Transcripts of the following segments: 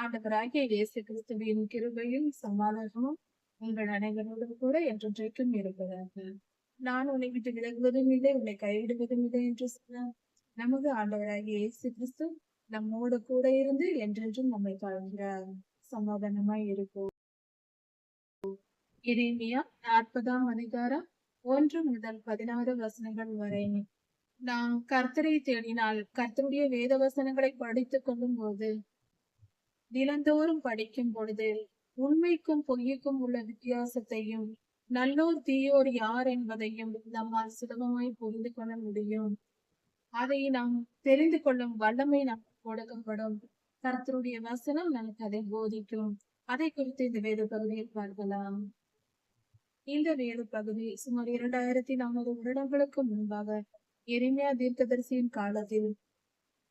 ஆண்டவராகிய இயேசு கிறிஸ்துவின் கிருபையும் சமாதானமும் உங்கள் அனைவரோடும் கூட என்றென்றைக்கும் இருப்பதாக. நான் உன்னை விட்டு விலகுவதும் இல்லை, உன்னை கைவிடுவதும் இல்லை என்று சொன்ன நமது ஆண்டவராகிய இயேசு கிறிஸ்து நம்மோடு கூட இருந்து என்றென்றும் நம்மை காண்கிறார். சமாதானமாய் இருக்கும். எரேமியா 40ஆம் அதிகாரம் 1 முதல் 16 வசனங்கள் வரை. நாம் கர்த்தரை தேடினால் கர்த்தருடைய வேத வசனங்களை படித்துக் கொள்ளும் போது, தினந்தோறும் படிக்கும் பொழுது உண்மைக்கும் பொய்யுக்கும் உள்ள வித்தியாசத்தையும் நல்லோர் தீயோர் யார் என்பதையும் நம்மால் சுலபமாய் புரிந்து கொள்ள முடியும். அதை நாம் தெரிந்து கொள்ளும் வல்லமை நமக்கு கொடுக்கப்படும். கர்த்தருடைய வசனம் நமக்கு அதை போதிக்கும். அதை குறித்து இந்த வேத பகுதியில் பார்க்கலாம். இந்த வேத பகுதி சுமார் 2400 வருடங்களுக்கு முன்பாக எரேமியா தீர்க்கதரிசியின் காலத்தில்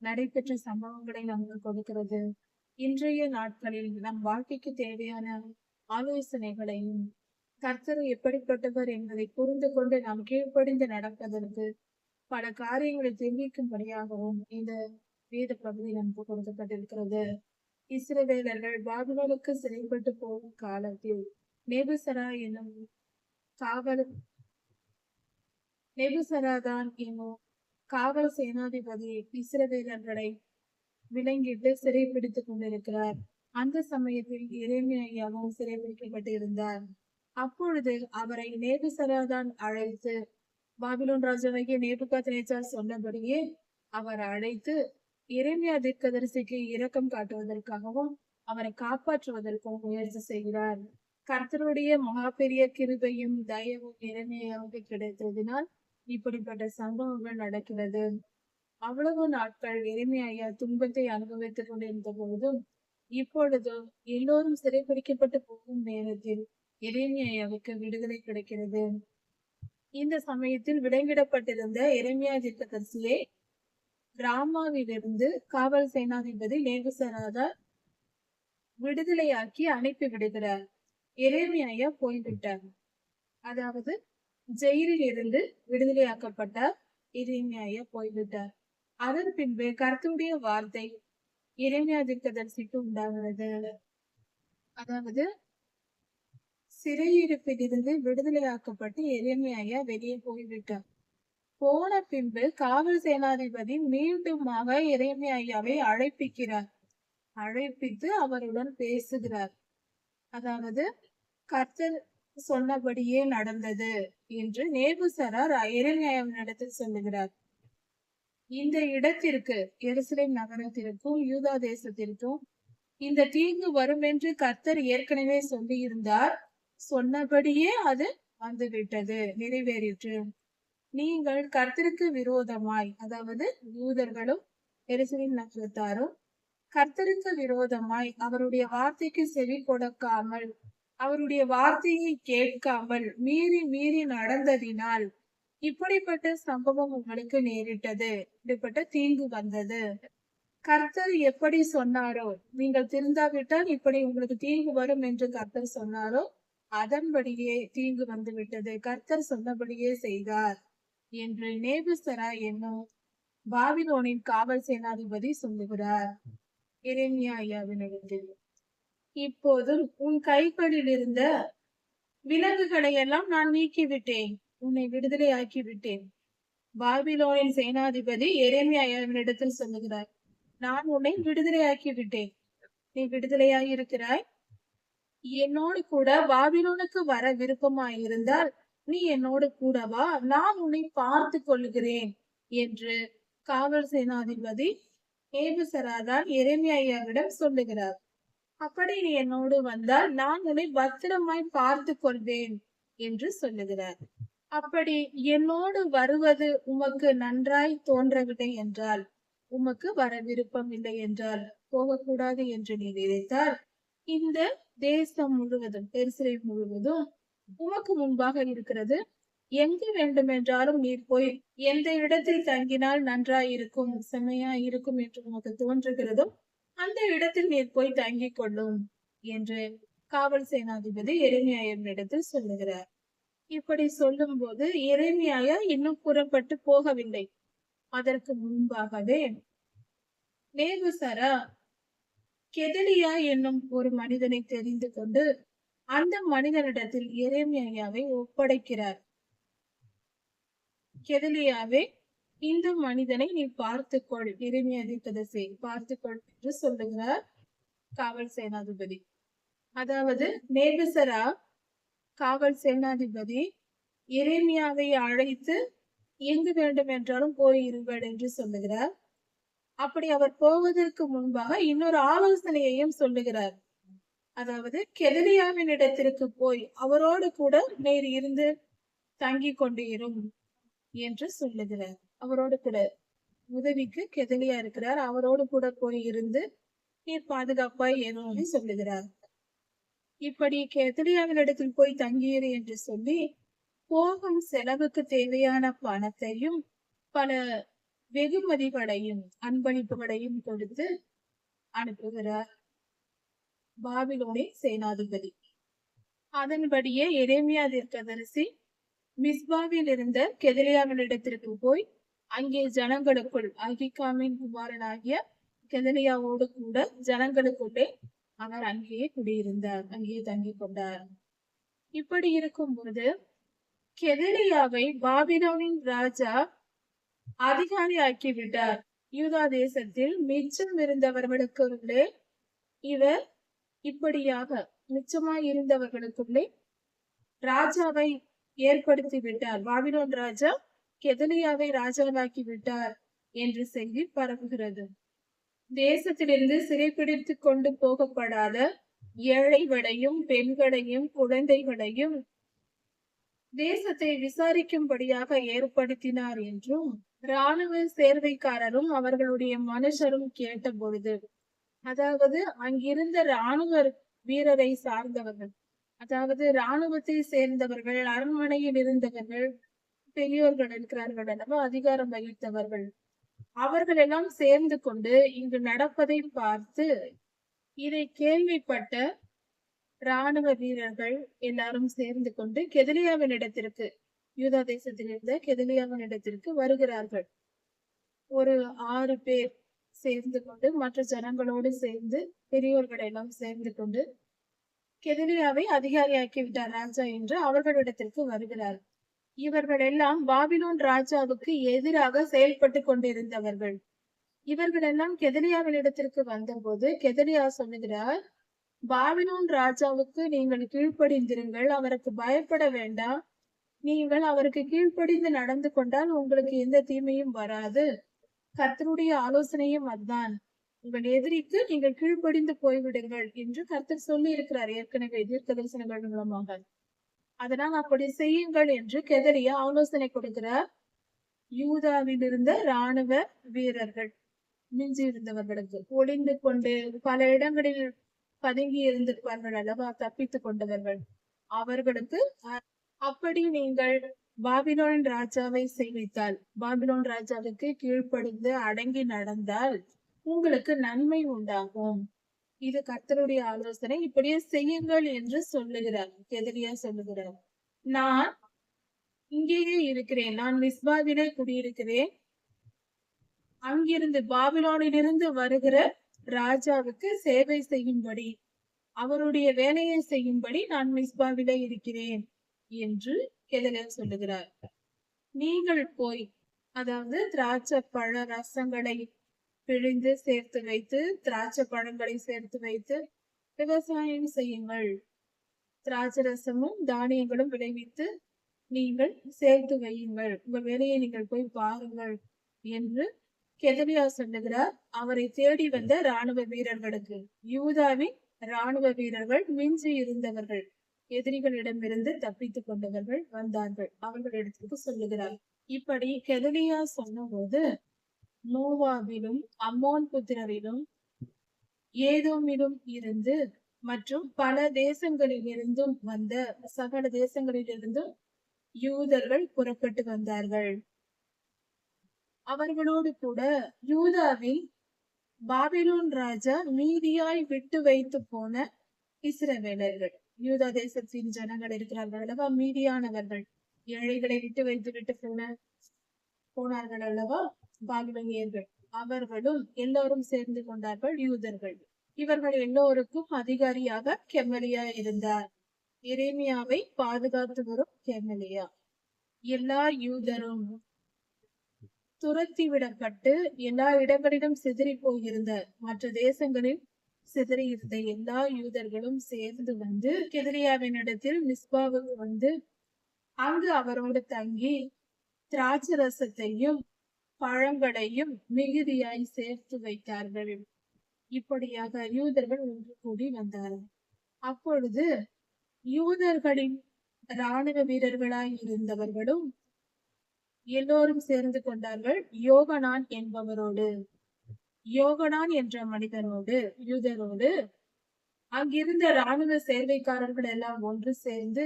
நடைபெற்ற சம்பவங்களை நமக்கு கொடுக்கிறது. இன்றைய நாட்களில் நம் வாழ்க்கைக்கு தேவையான ஆலோசனைகளையும் கர்த்தர் எப்படிப்பட்டவர் என்பதை புரிந்து கொண்டு நாம் கீழ்ப்படிந்து நடப்பதற்கு பல காரியங்களை தெரிவிக்கும்படியாகவும் இந்த வேத பகுதி நமக்கு கொடுக்கப்பட்டிருக்கிறது. இஸ்ரவேலர்கள் பாபிலோனுக்கு சிறைப்பட்டு போகும் காலத்தில் நெபுசராதான் என்னும் காவல் சேனாதிபதி இஸ்ரவேலர்களை விலங்கிட்டு சிறைப்பிடித்துக் கொண்டிருக்கிறார். அந்த சமயத்தில் எரேமியாவும் சிறைப்பிடிக்கப்பட்டு இருந்தார். அப்பொழுது அவரை நேபுசராதான் அழைத்து, பாபிலோன் ராஜாவாகிய நேபுகாத்நேச்சார் சொன்னபடியே அவர் அழைத்து எரேமியா தீர்க்கதரிசிக்கு இரக்கம் காட்டுவதற்காகவும் அவரை காப்பாற்றுவதற்கும் முயற்சி செய்கிறார். கர்த்தருடைய மகா பெரிய கிருபையும் தயவும் எரேமியாவுக்கு கிடைத்ததினால் இப்படிப்பட்ட சம்பவங்கள் நடக்கிறது. அவ்வளவு நாட்கள் எரேமியா துன்பத்தை அனுபவித்துக் கொண்டிருந்த பொழுதும், இப்பொழுது எல்லோரும் சிறைப்பிடிக்கப்பட்டு போகும் நேரத்தில் எரேமியாவுக்கு விடுதலை கிடைக்கிறது. இந்த சமயத்தில் விலங்கிடப்பட்டிருந்த எரேமியா தீர்க்கதரிசியை ராமாவிலிருந்து காவல் சேனாதிபதி நேபுசராதான் விடுதலையாக்கி அனுப்பி விடுகிறார். எரேமியா போய்விட்டார். அதாவது ஜெயிலில் இருந்து விடுதலையாக்கப்பட்டார். எரேமியா போய்விட்டார். அதன் பின்பு கர்த்தருடைய வார்த்தை எரேமியா தீர்க்கதரிசிக்கு உண்டாகிறது. அதாவது சிறையிருப்பிலிருந்து விடுதலையாக்கப்பட்டு எரேமியா வெளியே போய்விட்டார். போன பின்பு காவல் சேனாதிபதி மீண்டுமாக எரேமியாவை அழைப்பிக்கிறார். அழைப்பித்து அவருடன் பேசுகிறார். அதாவது கர்த்தர் சொன்னபடியே நடந்தது என்று நேபுசரார் எரேமியாவினிடத்தில் சொல்லுகிறார். இந்த இடத்திற்கு, எருசலேம் நகரத்திற்கும் யூதா தேசத்திற்கும் இந்த தீங்கு வரும் என்று கர்த்தர் ஏற்கனவே சொல்லி இருந்தார். சொன்னபடியே அது வந்துவிட்டது, நிறைவேறிற்று. நீங்கள் கர்த்தருக்கு விரோதமாய், அதாவது யூதர்களும் எருசலேம் நகரத்தாரும் கர்த்தருக்கு விரோதமாய் அவருடைய வார்த்தைக்கு செவி கொடுக்காமல், அவருடைய வார்த்தையை கேட்காமல் மீறி மீறி நடந்ததினால் இப்படிப்பட்ட சம்பவம் உங்களுக்கு நேரிட்டது. இப்படிப்பட்ட தீங்கு வந்தது. கர்த்தர் எப்படி சொன்னாரோ, நீங்கள் திருந்தாவிட்டால் இப்படி உங்களுக்கு தீங்கு வரும் என்று கர்த்தர் சொன்னாரோ, அதன்படியே தீங்கு வந்து விட்டது. கர்த்தர் சொன்னபடியே செய்தார் என்று நேபுசரா என்னும் பாபிலோனின் காவல் சேனாதிபதி சொல்லுகிறார் எரேமியாவினிடத்தில். இப்போது உன் கைகளில் இருந்த விலங்குகளை எல்லாம் நான் நீக்கிவிட்டேன், உன்னை விடுதலை ஆக்கி விட்டேன். பாபிலோனின் சேனாதிபதி எரேமியாவினிடத்தில் சொல்லுகிறார், நான் உன்னை விடுதலை ஆக்கி விட்டேன், நீ விடுதலையாய் இருக்கிறாய். என்னோடு கூட பாபிலோனுக்கு வர விருப்பமாயிருந்தால் நீ என்னோடு கூட வா, நான் உன்னை பார்த்து கொள்கிறேன் என்று காவல் சேனாதிபதி நேபுசராதான் எரேமியாவிடம் சொல்லுகிறார். அப்படி நீ என்னோடு வந்தால் நான் உன்னை பத்திரமாய் பார்த்து கொள்வேன் என்று சொல்லுகிறார். அப்படி என்னோடு வருவது உமக்கு நன்றாய் தோன்றவில்லை என்றால், உமக்கு வர விருப்பம் இல்லை என்றால், போகக்கூடாது என்று நீ நினைத்தால், இந்த தேசம் முழுவதும், எருசலேம் முழுவதும் உமக்கு முன்பாக இருக்கிறது. எங்கு வேண்டுமென்றாலும் நீர் போய் எந்த இடத்தில் தங்கினால் நன்றாய் இருக்கும், செம்மையா இருக்கும் என்று உமக்கு தோன்றுகிறதோ அந்த இடத்தில் நீர் போய் தங்கிக் கொள்ளும் என்று காவல் சேனாதிபதி எரேமியாவினிடத்தில் சொல்லுகிறார். இப்படி சொல்லும் போது எரேமியா இன்னும் புறப்பட்டு போகவில்லை. அதற்கு முன்பாகவே நேபுசரா கெதலியா என்னும் ஒரு மனிதனை தெரிந்து கொண்டு அந்த மனிதனிடத்தில் எரேமியாவை ஒப்படைக்கிறார். கெதலியாவே, இந்த மனிதனை நீ பார்த்துக்கொள், எரேமியா தீர்க்கதரிசியை பார்த்துக்கொள் என்று சொல்லுகிறார் காவல் சேனாதிபதி. அதாவது நேபுசரா காவல் சேனாதிபதி எரேமியாவை அழைத்து எங்கு வேண்டும் என்றாலும் போயிருங்கள் என்று சொல்லுகிறார். அப்படி அவர் போவதற்கு முன்பாக இன்னொரு ஆலோசனையையும் சொல்லுகிறார். அதாவது கெதலியாவின் இடத்திற்கு போய் அவரோடு கூட நீர் இருந்து தங்கி கொண்டு இரும் என்று சொல்லுகிறார். அவரோடு கூட உதவிக்கு கெதலியா இருக்கிறார், அவரோடு கூட போய் இருந்து நீர் பாதுகாப்பாய் ஏறும் சொல்லுகிறார். இப்படி கெதலியாவின் இடத்தில் போய் தங்கியிரு என்று சொல்லி போகும் செலவுக்கு தேவையான பணத்தையும் பல வெகுமதிகளையும் அன்பளிப்புகளையும் கொடுத்து அனுப்புகிறார் பாபிலோனின் சேனாதிபதி. அதன்படியே எரேமியா தீர்க்கதரிசி மிஸ்பாவில் இருந்த கெதலியாவின் இடத்திற்கு போய் அங்கே ஜனங்களுக்குள் அகிகாமின் குமாரனாகிய கெதலியாவோடு கூட ஜனங்களுக்குள்ளே அவர் அங்கேயே குடியிருந்தார், அங்கேயே தங்கி கொண்டார். இப்படி இருக்கும்போது கெதலியாவை பாபிலோனின் ராஜா அதிகாரி ஆக்கிவிட்டார். யூதா தேசத்தில் மிச்சம் இருந்தவர்களுக்குள்ளே இவர் இப்படியாக மிச்சமாய் இருந்தவர்களுக்குள்ளே ராஜாவை ஏற்படுத்தி விட்டார். பாபிலோன் ராஜா கெதலியாவை ராஜாவாக்கி விட்டார் என்று செய்தி பரவுகிறது. தேசத்திலிருந்து சிறைப்பிடித்து கொண்டு போகப்படாத ஏழைகளையும் பெண்களையும் குழந்தைகளையும் தேசத்தை விசாரிக்கும்படியாக ஏற்படுத்தினார் என்றும் இராணுவ சேர்வைக்காரரும் அவர்களுடைய மனுஷரும் கேட்ட பொழுது, அதாவது அங்கிருந்த இராணுவ வீரரை சார்ந்தவர்கள், அதாவது இராணுவத்தை சேர்ந்தவர்கள், அரண்மனையில் இருந்தவர்கள், பெரியோர்கள் இருக்கிறார்கள் அல்லவா, அதிகாரம் வகித்தவர்கள், அவர்கள் எல்லாம் சேர்ந்து கொண்டு இங்கு நடப்பதை பார்த்து இதை கேள்விப்பட்ட இராணுவ வீரர்கள் எல்லாரும் சேர்ந்து கொண்டு கெதலியாவின் இடத்திற்கு, யூதா தேசத்தில் இருந்த கெதலியாவின் இடத்திற்கு வருகிறார்கள். ஒரு 6 பேர் சேர்ந்து கொண்டு மற்ற ஜனங்களோடு சேர்ந்து பெரியோர்கள் எல்லாம் சேர்ந்து கொண்டு கெதலியாவை அதிகாரியாக்கி விட்டார் ராஜா என்று அவர்களிடத்திற்கு வருகிறார். இவர்கள் எல்லாம் பாபிலோன் ராஜாவுக்கு எதிராக செயல்பட்டு கொண்டிருந்தவர்கள். இவர்கள் எல்லாம் கெதலியாவின் இடத்திற்கு வந்தபோது கெதலியா சொல்லுகிறார், பாபிலோன் ராஜாவுக்கு நீங்கள் கீழ்ப்படிந்திருங்கள், அவருக்கு பயப்பட வேண்டாம். நீங்கள் அவருக்கு கீழ்ப்படிந்து நடந்து கொண்டால் உங்களுக்கு எந்த தீமையும் வராது. கர்த்தருடைய ஆலோசனையும் அதுதான். உங்கள் எதிரிக்கு நீங்கள் கீழ்ப்படிந்து போய்விடுங்கள் என்று கர்த்தர் சொல்லி இருக்கிறார் ஏற்கனவே தீர்க்க தரிசனங்கள் மூலமாக. அதனால் அப்படி செய்யுங்கள் என்று கெதலியா ஆலோசனை கொடுக்கிறார். யூதாவில் இருந்த இராணுவ வீரர்கள் மிஞ்சி இருந்தவர்களுக்கு, ஒளிந்து கொண்டு பல இடங்களில் பதுங்கி இருந்திருப்பார்கள் அல்லவா, தப்பித்துக் கொண்டவர்கள், அவர்களுக்கு அப்படி நீங்கள் பாபிலோன் ராஜாவை சேவித்தால், பாபிலோன் ராஜாவுக்கு கீழ்ப்படிந்து அடங்கி நடந்தால் உங்களுக்கு நன்மை உண்டாகும். இது கர்த்தருடைய ஆலோசனை, இப்படியே செய்யுங்கள் என்று சொல்லுகிறார். கெதலியா சொல்லுகிறார், நான் இங்கேயே இருக்கிறேன், நான் மிஸ்பாவிலே குடியிருக்கிறேன். அங்கிருந்து பாபிலோனிலிருந்து வருகிற ராஜாவுக்கு சேவை செய்யும்படி, அவருடைய வேலையை செய்யும்படி நான் மிஸ்பாவிலே இருக்கிறேன் என்று கெதலியா சொல்லுகிறார். நீங்கள் போய், அதாவது திராட்சை பழ ரசங்களை பிழிந்து சேர்த்து வைத்து, திராட்சை பழங்களை சேர்த்து வைத்து விவசாயம் செய்யுங்கள். திராட்சை ரசமும் தானியங்களும் விளைவித்து நீங்கள் சேர்த்து வையுங்கள், உங்கள் வேலையை நீங்கள் போய் பாருங்கள் என்று கெதலியா சொல்லுகிறார். அவரை தேடி வந்த இராணுவ வீரர்களுக்கு, யூதாவின் இராணுவ வீரர்கள் மிஞ்சி இருந்தவர்கள், எதிரிகளிடமிருந்து தப்பித்துக் கொண்டவர்கள் வந்தார்கள். அவர்களிடத்திற்கு சொல்லுகிறார். இப்படி கெதலியா சொன்னபோது மோவாபிலும் அம்மோன் புத்திரரிலும் ஏதோமிலும் இருந்து மற்றும் பல தேசங்களில் இருந்தும் வந்த சகல தேசங்களில் இருந்தும் யூதர்கள் புறப்பட்டு வந்தார்கள். அவர்களோடு கூட யூதாவில் பாபிலோன் ராஜா மீதியாய் விட்டு வைத்து போன இஸ்ரவேலர்கள், யூதா தேசத்தின் ஜனங்கள் இருக்கிறார்கள் அல்லவா, மீதியானவர்கள், ஏழைகளை விட்டு வைத்து போனார்கள் அல்லவா பாபிலோனியர்கள், அவர்களும் எல்லோரும் சேர்ந்து கொண்டார்கள் யூதர்கள். இவர்கள் எல்லோருக்கும் அதிகாரியாக கெமலியா இருந்தார். எரேமியாவை பாதுகாத்து வரும் கெமலியா. எல்லா யூதரும் துரத்தி விடப்பட்டு எல்லா இடங்களிலும் சிதறி போயிருந்த மற்ற தேசங்களில் சிதறியிருந்த எல்லா யூதர்களும் சேர்ந்து வந்து கெதலியாவின் இடத்தில் மிஸ்பாவுக்கு வந்து அங்கு அவரோடு தங்கி திராட்சரசத்தையும் பழங்களையும் மிகுதியாய் சேர்த்து வைத்தார்கள். இப்படியாக யூதர்கள் ஒன்று கூடி வந்தார்கள். அப்பொழுது யூதர்களின் இராணுவ வீரர்களாய் இருந்தவர்களும் எல்லோரும் சேர்ந்து கொண்டார்கள். யோகனான் என்பவரோடு, யோகனான் என்ற மனிதனோடு, யூதரோடு அங்கிருந்த இராணுவ சேவைக்காரர்கள் எல்லாம் ஒன்று சேர்ந்து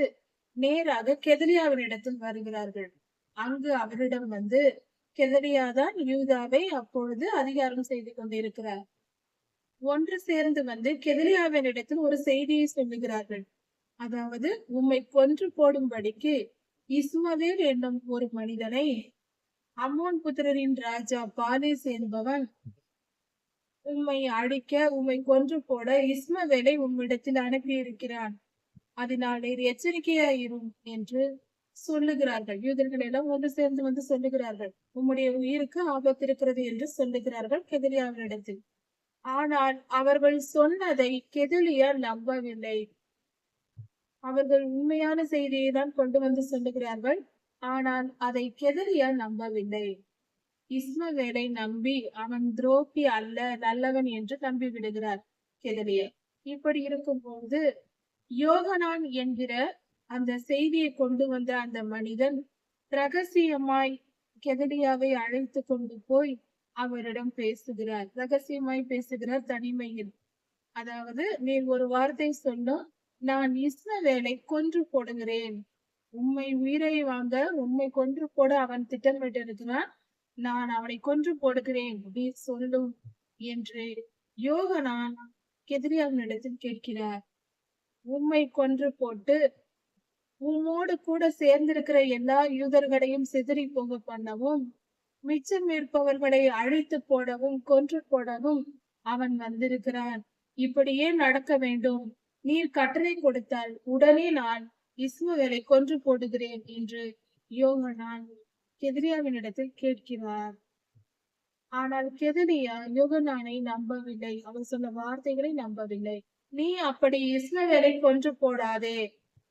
நேராக கெதலியாவினிடத்தில் வருகிறார்கள். அங்கு அவரிடம் வந்து கெதலியாதான் யூதாவை அப்பொழுது அதிகாரம் செய்து கொண்டிருக்கிறார். ஒன்று சேர்ந்து வந்து கெதலியாவினிடத்தில் ஒரு செய்தியை சொல்லுகிறார்கள். அதாவது, உம்மை கொன்று போடும்படிக்கு இஸ்மவேல் என்னும் ஒரு மனிதனை அம்மோன் புத்திரரின் ராஜா பாலேஸ் என்பவன் உம்மை அழிக்க, உம்மை கொன்று போட இஸ்மவேலை உம்மிடத்தில் அனுப்பியிருக்கிறான். அதனால் நீர் எச்சரிக்கையாயிரும் என்று சொல்லுகிறார்கள். யூதர்கள் எல்லாம் ஒன்று சேர்ந்து வந்து சொல்லுகிறார்கள். உம்முடைய உயிருக்கு ஆபத்து இருக்கிறது என்று சொல்லுகிறார்கள் கெதலியாவினிடத்தில். ஆனால் அவர்கள் சொன்னதை கெதலியா நம்பவில்லை. அவர்கள் உண்மையான செய்தியை தான் கொண்டு வந்து சொல்லுகிறார்கள். ஆனால் அதை கெதலியா நம்பவில்லை. இஸ்மவேலை நம்பி அவன் துரோகி அல்ல, நல்லவன் என்று நம்பி விடுகிறார் கெதலியா. இப்படி இருக்கும்போது யோகனான் என்கிற அந்த செய்தியை கொண்டு வந்த அந்த மனிதன் ரகசியமாய் கெதலியாவை அழைத்து கொண்டு போய் அவரிடம் பேசுகிறார். ரகசியமாய் பேசுகிறார் தனிமையில். அதாவது, நீர் ஒரு வார்த்தை சொல்லும், நான் இஸ்மவேலை கொன்று போடுகிறேன். உம்மை உயிரை வாங்க, உம்மை கொன்று போட அவன் திட்டமிட்டு இருக்கிறான். நான் அவனை கொன்று போடுகிறேன், நீ சொல்லும் என்று யோகனான் கெதலியாவினிடத்தில் கேட்கிறார். உம்மை கொன்று போட்டு உம்மோடு கூட சேர்ந்திருக்கிற எல்லா யூதர்களையும் சிதறி போக பண்ணவும், மிச்சம் இருப்பவர்களை அழித்து போடவும் கொன்று போடவும் அவன் வந்திருக்கிறான். இப்படியே நடக்க வேண்டும். நீர் கட்டளை கொடுத்தால் உடனே நான் இஸ்மவேலை கொன்று போடுகிறேன் என்று யோகனான் கெதலியாவினிடத்தில் கேட்கிறார். ஆனால் கெதலியா யோகனானை நம்பவில்லை. அவர் சொன்ன வார்த்தைகளை நம்பவில்லை. நீ அப்படி இஸ்மவேலை கொன்று போடாதே,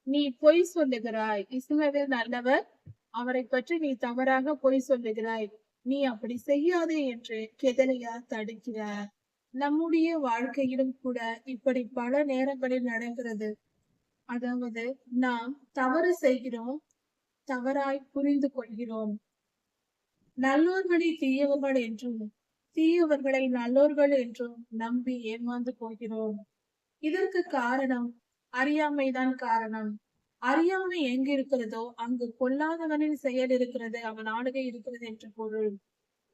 நீ பொய் சொல்லுகிறாய். இஸ்மவேல் நல்லவர், அவரை பற்றி நீ தவறாக பொய் சொல்லுகிறாய். நீ அப்படி செய்யாதே என்று கெதலியா தடுக்கிறார். நம்முடைய வாழ்க்கையிலும் கூட இப்படி பல நேரங்களில் நடக்கிறது. அதாவது, நாம் தவறு செய்கிறோம், தவறாய் புரிந்து கொள்கிறோம். நல்லோர்களை தீயவர்கள் என்றும் தீயவர்களை நல்லோர்கள் என்றும் நம்பி ஏமாந்து போகிறோம். இதற்கு காரணம் அறியாமைதான் காரணம். அறியாமை எங்கு இருக்கிறதோ அங்கு பொல்லாதவனின் செயல் இருக்கிறது, அவன் ஆளுகை இருக்கிறது என்று பொருள்.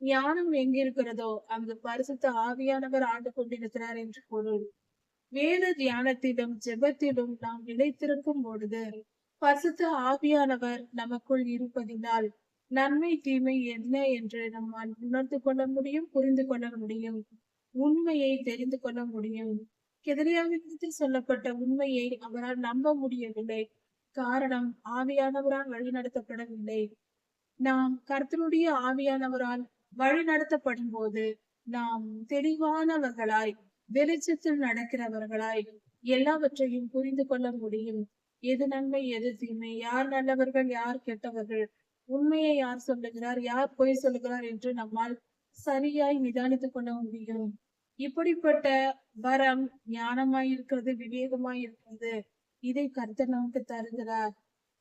ஞானம் எங்கு இருக்கிறதோ அங்கு பரிசுத்த ஆவியானவர் ஆண்டு கொண்டிருக்கிறார் என்று பொருள். வேத தியானத்திலும் ஜெபத்திலும் நாம் நிலைத்திருக்கும் பொழுது பரிசுத்த ஆவியானவர் நமக்குள் இருப்பதினால் நன்மை தீமை என்ன என்று நம்மால் உணர்ந்து கொள்ள முடியும், புரிந்து கொள்ள முடியும், உண்மையை தெரிந்து கொள்ள முடியும். கெதலியாவிடத்தில் சொல்லப்பட்ட உண்மையை அவரால் நம்ப முடியவில்லை. காரணம், ஆவியானவரால் வழிநடத்தப்படவில்லை. நாம் கர்த்தருடைய ஆவியானவரால் வழி நடத்தப்படும் போது நாம் தெளிவானவர்களாய், வெளிச்சத்தில் நடக்கிறவர்களாய் எல்லாவற்றையும் புரிந்து கொள்ள முடியும். எது நன்மை, எது தீமை, யார் நல்லவர்கள், யார் கெட்டவர்கள், உண்மையை யார் சொல்லுகிறார், யார் பொய் சொல்லுகிறார் என்று நம்மால் சரியாய் நிதானித்துக் கொள்ள முடியும். இப்படிப்பட்ட வரம் ஞானமாய் இருக்கிறது, விவேகமாய் இருக்கிறது. இதை கர்த்தர் நமக்கு தருகிறார்.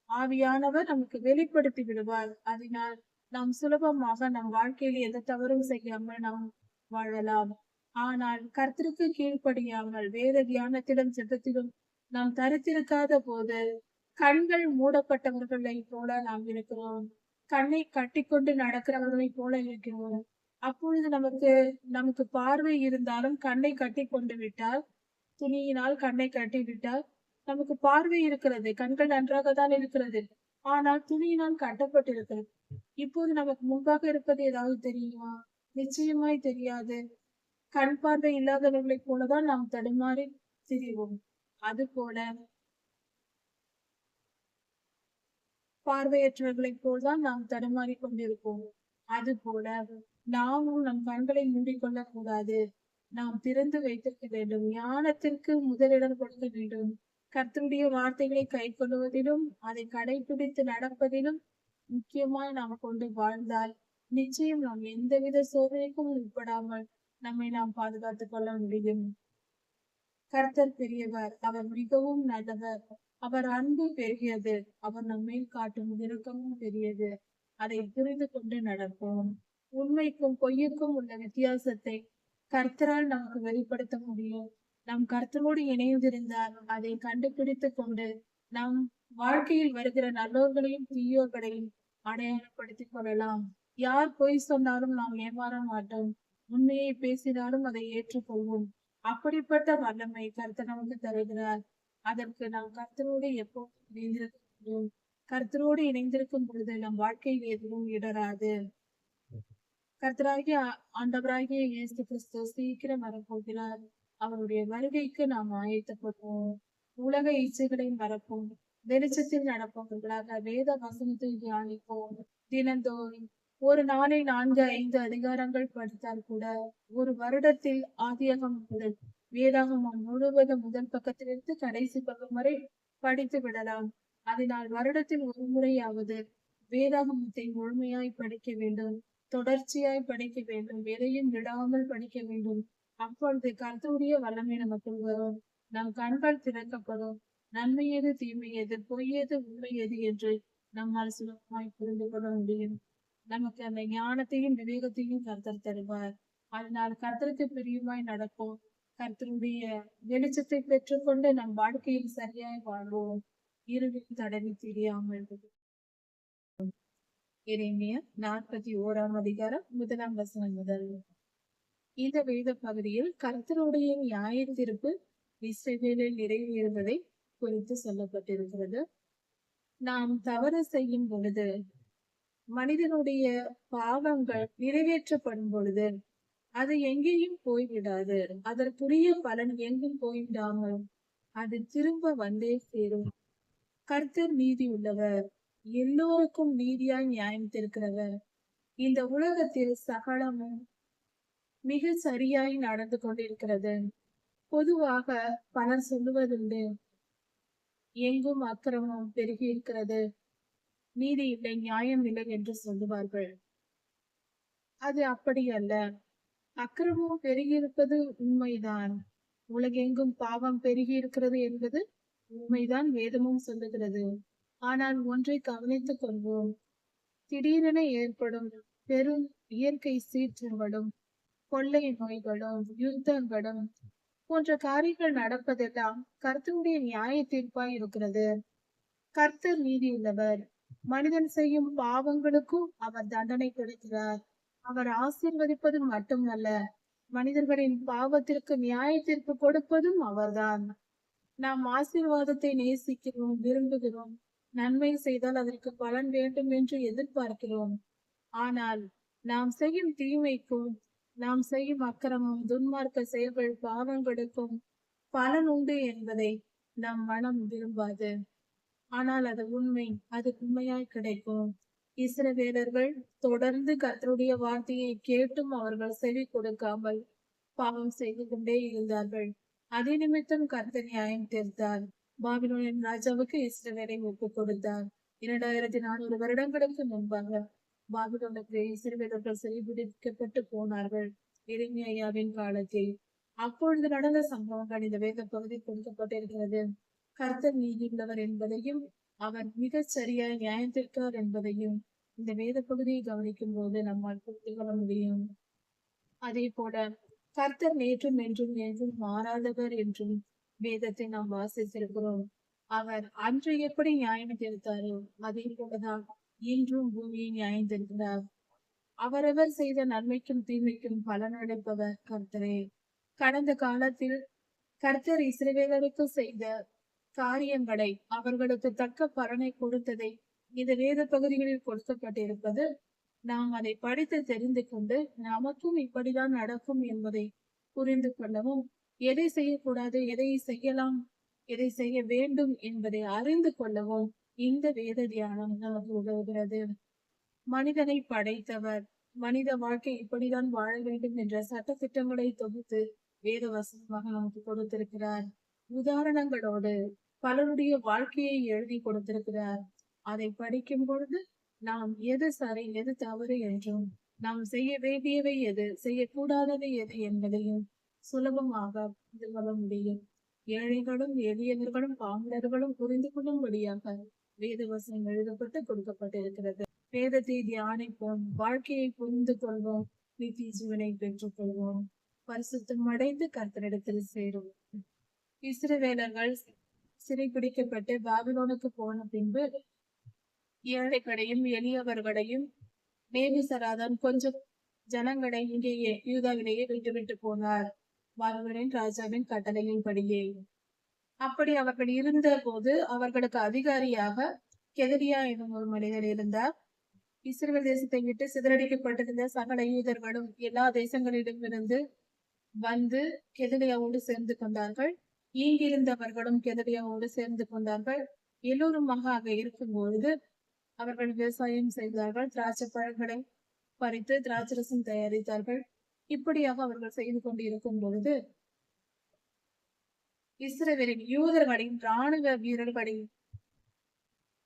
ஆவியானவர் நமக்கு வெளிப்படுத்தி விடுவார். அதனால் நாம் சுலபமாக நம் வாழ்க்கையில் எந்த தவறும் செய்யாமல் நாம் வாழலாம். ஆனால் கர்த்தருக்கு கீழ்ப்படியாமல் வேத தியானத்திலும் ஜெபத்திலும் நாம் தரித்திருக்காத போது கண்கள் மூடப்பட்டவர்களை போல நாம் இருக்கிறோம். கண்ணை கட்டிக்கொண்டு நடக்கிறவர்களை போல இருக்கிறோம். அப்பொழுது நமக்கு பார்வை இருந்தாலும் கண்ணை கட்டி கொண்டு விட்டால், துணியினால் கண்ணை கட்டி விட்டால் நமக்கு பார்வை இருக்கிறது, கண்கள் நன்றாக தான் இருக்கிறது. ஆனால் துணியினால் கட்டப்பட்டிருக்கிறது. இப்போது நமக்கு முன்பாக இருப்பது ஏதாவது தெரியுமா? நிச்சயமாய் தெரியாது. கண் பார்வை இல்லாதவர்களைப் போலதான் நாம் தடுமாறி திரிவோம். அது போல பார்வையற்றவர்களைப் போல்தான் நாம் தடுமாறிக் கொண்டிருப்போம். அது போல நாமும் நம் கண்களை மூடிக்கொள்ளக் கூடாது. நாம் திறந்து வைத்திருக்க வேண்டும். ஞானத்திற்கு முதலிடம் கொடுக்க வேண்டும். கர்த்தருடைய வார்த்தைகளை கைக்கொள்வதிலும் அதை கடைபிடித்து நடப்பதிலும் முக்கியமாய் நாம் கொண்டு வாழ்ந்தால் நிச்சயம் நாம் எந்தவித சோதனைக்கும் உட்படாமல் நம்மை நாம் பாதுகாத்துக் கொள்ள முடியும். கர்த்தர் பெரியவர், அவர் மிகவும் நல்லவர், அவர் அன்பு பெரியது, அவர் நம்மேல் காட்டும் இரக்கமும் பெரியது. அதை புரிந்து கொண்டு நடப்போம். உண்மைக்கும் பொய்யுக்கும் உள்ள வித்தியாசத்தை கர்த்தரால் நமக்கு வெளிப்படுத்த முடியும். நம் கர்த்தரோடு இணைந்திருந்தால் அதை கண்டுபிடித்துக் கொண்டு நம் வாழ்க்கையில் வருகிற நல்லோர்களையும் தீயோர்களையும் அடையாளப்படுத்திக் கொள்ளலாம். யார் பொய் சொன்னாலும் நாம் ஏமாற மாட்டோம். உண்மையை பேசினாலும் அதை ஏற்றுக்கொள்வோம். அப்படிப்பட்ட வல்லமை கர்த்தர் நமக்கு தருகிறார். அதற்கு நாம் கர்த்தரோடு எப்போதும் இணைந்திருக்க முடியும். கர்த்தரோடு இணைந்திருக்கும் பொழுது நம் வாழ்க்கையில் எதுவும் இடராது. கர்த்தராகிய ஆண்டவராகிய இயேசு கிறிஸ்து சீக்கிரம் வரப்போகிறார். அவருடைய வருகைக்கு நாம் ஆயத்தப்படுவோம். உலக இச்சைகளை மறப்போம். வெளிச்சத்தில் நடப்பவர்களாக வேத வசனத்தை தியானிப்போம். தினந்தோறும் ஒரு நாளை 4-5 அதிகாரங்கள் படித்தால் கூட ஒரு வருடத்தில் ஆதியாகமம் முதல் வேதாகமம் முழுவதும் முதல் பக்கத்திலிருந்து கடைசி பக்கம் வரை படித்து விடலாம். அதனால் வருடத்தில் ஒரு முறையாவது வேதாகமத்தை முழுமையாய் படிக்க வேண்டும். தொடர்ச்சியாய் படிக்க வேண்டும். எதையும் விடாமல் படிக்க வேண்டும். அப்பொழுது கர்த்தருடைய வல்லமை நமக்குள் வரும். நம் கண்கள் திறக்கப்படும். நன்மை எது, தீமை எது, பொய் எது, உண்மை எது என்று நம்மால் சுலபமாய் புரிந்து கொள்ள முடியும். நமக்கு அந்த ஞானத்தையும் விவேகத்தையும் கர்த்தர் தருவார். அதனால் கர்த்தருக்கு பிரியமாய் நடப்போம். கர்த்தருடைய வெளிச்சத்தை பெற்றுக்கொண்டு நம் வாழ்க்கையில் சரியாய் வாழ்வோம். இருளில் தடவி தெரியாமல். எரேமியா 41 அதிகாரம் 1 வசனம் முதல். இந்த வேத பகுதியில் கர்த்தருடைய நியாய தீர்ப்பு இஸ்ரவேலில் நிறைவேறுவதை குறித்து சொல்லப்பட்டிருக்கிறது. நாம் தவறு செய்யும் பொழுது மனிதனுடைய பாவங்கள் நிறைவேற்றப்படும் பொழுது அது எங்கேயும் போய்விடாது. அதற்குரிய பலன் எங்கும் போய்விடாமல் அது திரும்ப வந்தே சேரும். கர்த்தர் நீதி உள்ளவர், எல்லோருக்கும் நீதியாய் நியாயம் தீர்க்கிறவர். இந்த உலகத்தில் சகலமும் மிக சரியாய் நடந்து கொண்டிருக்கிறது. பொதுவாக பலர் சொல்லுவதுண்டு, எங்கும் அக்கிரமம் பெருகி இருக்கிறது, நீதி இல்லை, நியாயம் இல்லை என்று சொல்லுவார்கள். அது அப்படி அல்ல. அக்கிரமம் பெருகியிருப்பது உண்மைதான். உலகெங்கும் பாவம் பெருகி இருக்கிறது என்பது உண்மைதான், வேதமும் சொல்லுகிறது. ஆனால் ஒன்றை கவனித்துக் கொள்வோம். திடீரென ஏற்படும் பெரும் இயற்கை சீற்றங்களும் கொள்ளை நோய்களும் யுத்தங்களும் போன்ற காரியங்கள் நடப்பதெல்லாம் கர்த்தருடைய நியாய தீர்ப்பாய் இருக்கிறது. கர்த்தர் நீதி உள்ளவர். மனிதன் செய்யும் பாவங்களுக்கும் அவர் தண்டனை கொடுக்கிறார். அவர் ஆசீர்வதிப்பது மட்டுமல்ல, மனிதர்களின் பாவத்திற்கு நியாய தீர்ப்பு கொடுப்பதும் அவர்தான். நாம் ஆசீர்வாதத்தை நேசிக்கிறோம், விரும்புகிறோம். நன்மை செய்தால் அதற்கு பலன் வேண்டும் என்று எதிர்பார்க்கிறோம். ஆனால் நாம் செய்யும் தீமைக்கும் நாம் செய்யும் அக்கிரமம், துன்மார்க்க செயல்கள், பாவங்களுக்கும் பலன் உண்டு என்பதை நம் மனம் விரும்பாது. ஆனால் அது உண்மை. அது உண்மையாய் கிடைக்கும். இஸ்ரவேலர்கள் தொடர்ந்து கர்த்தருடைய வார்த்தையை கேட்டும் அவர்கள் செவி கொடுக்காமல் பாவம் செய்து கொண்டே இருந்தார்கள். அதே நிமித்தம் கர்த்தர் நியாயம் தீர்த்தார். பாபிலோனின் ராஜாவுக்கு இஸ்ரவேலை ஒப்புக் கொடுத்தார். 2400 வருடங்களுக்கு முன்பாக பாபிலோனுக்கு இஸ்ரவேலர்கள் சிறைபிடிக்கப்பட்டு போனார்கள். எரேமியாவின் காலத்தில். அப்பொழுது நடந்த சம்பவங்கள் இந்த வேத பகுதி கொடுக்கப்பட்டிருக்கிறது. கர்த்தர் நீதியுள்ளவர் என்பதையும் அவர் மிகச் சரியாய் நியாயத்திற்கார் என்பதையும் இந்த வேத பகுதியை கவனிக்கும் போது நம்மால் புரிந்து கொள்ள முடியும். அதே போல கர்த்தர் நேற்றும் என்றும் என்றும் மாறாதவர் என்றும் வேதத்தை நாம் வாசித்திருக்கிறோம். அவர் அன்று எப்படி நியாயம் தீர்த்தாரோ அதே போலதான் இன்றும் பூமியை நியாயம் தீர்க்கிறார். அவரவர் செய்த நன்மைக்கும் தீமைக்கும் பலனளிப்பவர் கர்த்தரே. கடந்த காலத்தில் கர்த்தர் இஸ்ரவேலருக்கு செய்த காரியங்களை, அவர்களுக்கு தக்க பலனை கொடுத்ததை இந்த வேத பகுதிகளில் கொடுக்கப்பட்டிருப்பது நாம் அதை படித்து தெரிந்து கொண்டு நமக்கும் இப்படிதான் நடக்கும் என்பதை புரிந்து கொள்ளவும், எதை செய்யக்கூடாது, எதை செய்யலாம், எதை செய்ய வேண்டும் என்பதை அறிந்து கொள்ளவும் இந்த வேத தியானம் நமக்கு உதவுகிறது. மனிதனை படைத்தவர் மனித வாழ்க்கை இப்படிதான் வாழ வேண்டும் என்ற சட்ட திட்டங்களை தொகுத்து வேத வசனமாக நமக்கு கொடுத்திருக்கிறார். உதாரணங்களோடு பலருடைய வாழ்க்கையை எழுதி கொடுத்திருக்கிறார். அதை படிக்கும் பொழுது நாம் எது சரி எது தவறு என்றும், நாம் செய்ய வேண்டியவை எது, செய்யக்கூடாதவை எது என்பதையும் சுலபமாக புரிந்து கொள்ள முடியும். ஏழைகளும் எளியவர்களும் பாமரர்களும் புரிந்து கொள்ளும்படியாக வேத வசனம் எழுதப்பட்டு கொடுக்கப்பட்டிருக்கிறது. வேதத்தை தியானிப்போம், வாழ்க்கையை புரிந்து கொள்வோம், நித்திய ஜீவனை பெற்றுக் கொள்வோம், பரிசுத்தம் அடைந்து கர்த்தரிடத்தில் சேரும். இஸ்ரவேலர்கள் சிறைபிடிக்கப்பட்டு பாபிலோனுக்கு போன பின்பு ஏழைகளையும் எளியவர்களையும் நேபுசராதான் கொஞ்சம் ஜனங்களை இங்கேயே யூதாவிலேயே விட்டுவிட்டு போனார், பாபிலோனின் ராஜாவின் கட்டளையின்படியே. அப்படி அவர்கள் இருந்த போது அவர்களுக்கு அதிகாரியாக கெதரியா எனும் ஒரு மனிதர் இருந்தார். இஸ்ரவேல் தேசத்தை விட்டு சிதறடிக்கப்பட்டிருந்த சகல யூதர்களும் எல்லா தேசங்களிடமிருந்து வந்து கெதரியாவோடு சேர்ந்து கொண்டார்கள். இங்கிருந்தவர்களும் கெதரியாவோடு சேர்ந்து கொண்டார்கள். எல்லோருமாக அங்க இருக்கும் பொழுது அவர்கள் விவசாயம் செய்தார்கள், திராட்சை பழங்களை பறித்து திராட்சரசம் தயாரித்தார்கள். இப்படியாக அவர்கள் செய்து கொண்டிருக்கும் பொழுது இஸ்ரவேலின் யூதர்களின்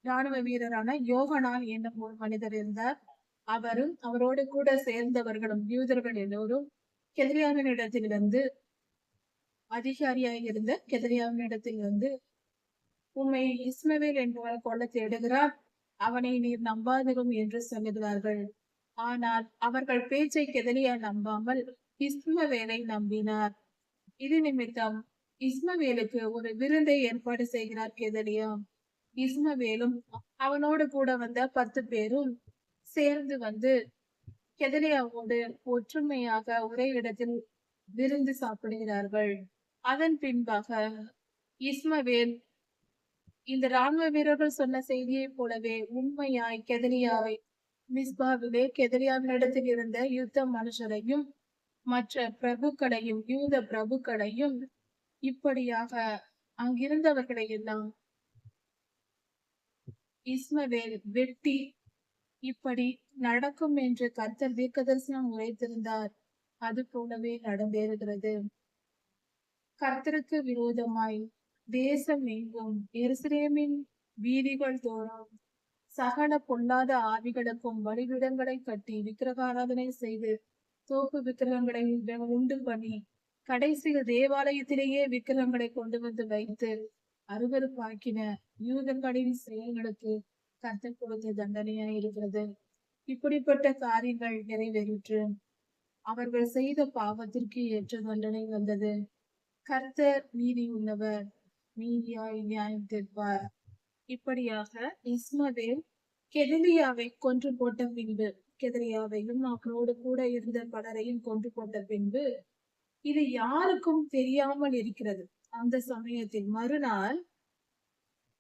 ராணுவ வீரரான யோகனான் என்னும் ஒரு மனிதர் இருந்தார். அவரும் அவரோடு கூட சேர்ந்தவர்களும் யூதர்கள் எல்லோரும் கெதரியாவின் இடத்திலிருந்து அதிகாரியாக இருந்த கெதரியாவின் இடத்திலிருந்து, உம்மை இஸ்மவேல் என்பவர் கொல்ல தேடுகிறார், அவனை நீர் நம்பாதிரும் என்று சொல்லுகிறார்கள். ஆனால் அவர்கள் பேச்சை கெதரியா நம்பாமல் இஸ்மவேலை நம்பினார். இது நிமித்தம் இஸ்மவேலுக்கு ஒரு விருந்தை ஏற்பாடு செய்கிறார் கெதரியா. இஸ்மவேலும் அவனோடு கூட வந்த 10 பேரும் சேர்ந்து வந்து கெதரியாவோடு ஒற்றுமையாக ஒரே இடத்தில் விருந்து சாப்பிடுகிறார்கள். அதன் பின்பாக இஸ்மவேல் இந்த ராணுவ வீரர்கள் சொன்ன செய்தியை போலவே உண்மையாய் கெதரியாவை மிஸ்பாவிலே கெதரியாவினிடத்தில் இருந்த யுத்த மனுஷரையும் மற்ற பிரபுக்களையும் யூத பிரபுக்களையும் இப்படியாக அங்கிருந்தவர்களை எல்லாம் இஸ்மவேல் வெட்டி, இப்படி நடக்கும் என்று கர்த்தர் தீர்க்கதரிசனம் உரைத்திருந்தார். அது போலவே நடந்தேறுகிறது. கர்த்தருக்கு விரோதமாய் தேசம் எங்கும் எருசலேமின் வீதிகள் தோறும் சகல பொல்லாத ஆவிகளுக்கும் பலிபீடங்களை கட்டி விக்கிரகாராதனை செய்து தோப்பு விக்கிரகங்களை உண்டு பண்ணி கடைசியில் தேவாலயத்திலேயே விக்கிரகங்களை கொண்டு வந்து வைத்து அருவருப்பாக்கின யூதர்களின் செயல்களுக்கு கர்த்தர் கொடுத்த தண்டனையாய் இருக்கிறது. இப்படிப்பட்ட காரியங்கள் நிறைவேறிற்று. அவர்கள் செய்த பாவத்திற்கு ஏற்ற தண்டனை வந்தது. கர்த்தர் நீதி உள்ளவர், நீதியாய் நியாயம் தீர்ப்பார். இப்படியாக இஸ்மவேல் கெதரியாவை கொன்று போட்ட பின்பு, கெதரியாவையும் அவரோடு கூட இருந்த பலரையும் கொன்று போட்ட பின்பு, இது யாருக்கும் தெரியாமல் இருக்கிறது. அந்த சமயத்தில் மறுநாள்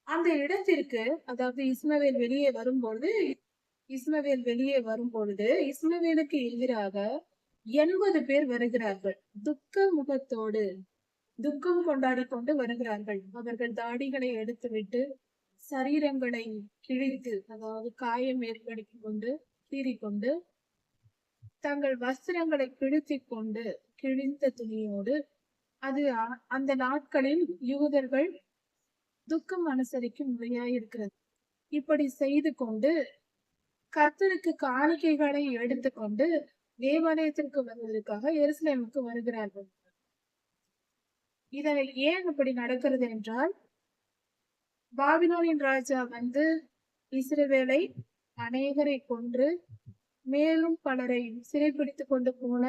அந்த இடத்திற்கு, அதாவது இஸ்மவேல் வெளியே வரும்பொழுது இஸ்மவேலுக்கு எதிராக 80 பேர் வருகிறார்கள். துக்க முகத்தோடு துக்கம் கொண்டாடி கொண்டு வருகிறார்கள். அவர்கள் தாடிகளை எடுத்துவிட்டு சரீரங்களை கிழித்து, அதாவது காயம் ஏற்படுத்தி கொண்டு கீறிக்கொண்டு தங்கள் வஸ்திரங்களை கிழித்திக் கொண்டு கிழிந்த துணியோடு, அது அந்த நாட்களில் யூதர்கள் துக்கம் அனுசரிக்கும் முறையாயிருக்கிறது. இப்படி செய்து கொண்டு கர்த்தருக்கு காணிக்கைகளை எடுத்துக்கொண்டு தேவாலயத்திற்கு வருவதற்காக எருசலேமுக்கு வருகிறார்கள். இதனை ஏன் இப்படி நடக்கிறது என்றால், பாபிலோனின் ராஜா வந்து இஸ்ரவேலை அநேகரை கொன்று மேலும் பலரை சிறைப்பிடித்துக் கொண்டு போன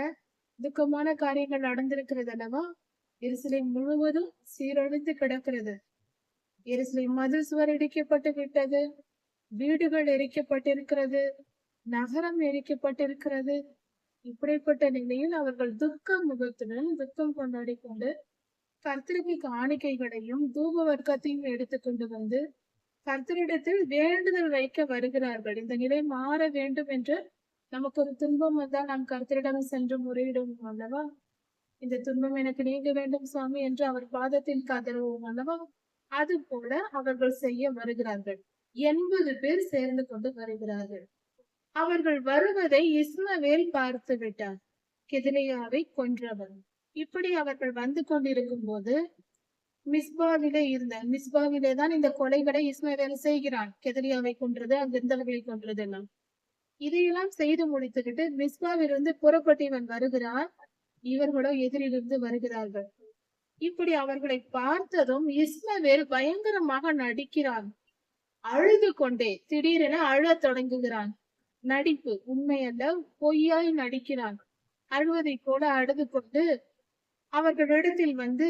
துக்கமான காரியங்கள் நடந்திருக்கிறது அல்லவா. எருசலேம் முழுவதும் சீரழிந்து கிடக்கிறது. எருசலேம் மதில் சுவர் இடிக்கப்பட்டு விட்டது, வீடுகள் எரிக்கப்பட்டிருக்கிறது, நகரம் எரிக்கப்பட்டிருக்கிறது. இப்படிப்பட்ட நிலையில் அவர்கள் துக்க முகத்துடன் துக்கம் கொண்டாடி கொண்டு கர்த்தருக்கு காணிக்கைகளையும் தூப வர்க்கத்தையும் எடுத்துக்கொண்டு வந்து கர்த்தரிடத்தில் வேண்டுதல் வைக்க வருகிறார்கள். இந்த நிலை மாற வேண்டும் என்று நமக்கு ஒரு துன்பம் வந்தால் நாம் கர்த்தரிடம் சென்று முறையிடும் அல்லவா. இந்த துன்பம் எனக்கு நீங்க வேண்டும் சுவாமி என்று அவர் பாதத்தில் கதறுவோம் அல்லவா? அது போல அவர்கள் செய்ய வருகிறார்கள். 80 பேர் சேர்ந்து கொண்டு வருகிறார்கள். அவர்கள் வருவதை இஸ்மவேல் பார்த்து விட்டார், கெதலியாவை கொன்றவன். இப்படி அவர்கள் வந்து கொண்டிருக்கும் போது மிஸ்பாவிலே தான் இந்த கொலைகளை இஸ்மவேல் செய்கிறான். கெதலியாவை கொன்றது, அங்கிருந்தவர்களை கொன்றது எல்லாம். இதையெல்லாம் செய்து முடித்துக்கிட்டு மிஸ்பாவிலிருந்து புறப்பட்டு இவன் வருகிறான். இவர்களோ எதிரிலிருந்து வருகிறார்கள். இப்படி அவர்களை பார்த்ததும் இஸ்மவேல் பயங்கரமாக நடிக்கிறான். அழுது கொண்டே திடீரென அழத் தொடங்குகிறான். நடிப்பு உண்மையல்ல, பொய்யாய் நடிக்கிறான். அழுவதை போல அழுது கொண்டு அவர்களிடத்தில் வந்து,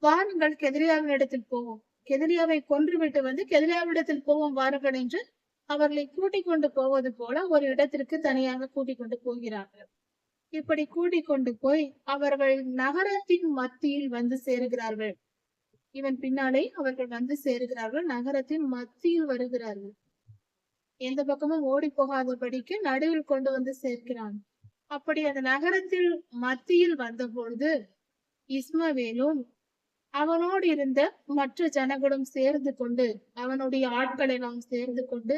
வாருங்கள் கெதலியாவின் இடத்தில் போவோம், கெதலியாவை கொன்றுவிட்டு வந்து கெதலியாவிடத்தில் போவோம் வாருங்கள் என்று அவர்களை கூட்டிக் கொண்டு போவது போல ஒரு இடத்திற்கு தனியாக கூட்டிக் கொண்டு போகிறார்கள். இப்படி கூட்டிக் கொண்டு போய் அவர்கள் நகரத்தின் மத்தியில் வந்து சேருகிறார்கள். இவன் பின்னாலே அவர்கள் வந்து சேருகிறார்கள். நகரத்தின் மத்தியில் வருகிறார்கள். எந்த பக்கமும் ஓடி போகாதபடிக்கு நடுவில் கொண்டு வந்து சேர்க்கிறான். அப்படி அந்த நகரத்தில் மத்தியில் வந்த பொழுது இஸ்மவேலும் அவனோடு இருந்த மற்ற ஜனங்களும் சேர்ந்து கொண்டு, அவனுடைய ஆட்கள் எல்லாம் சேர்ந்து கொண்டு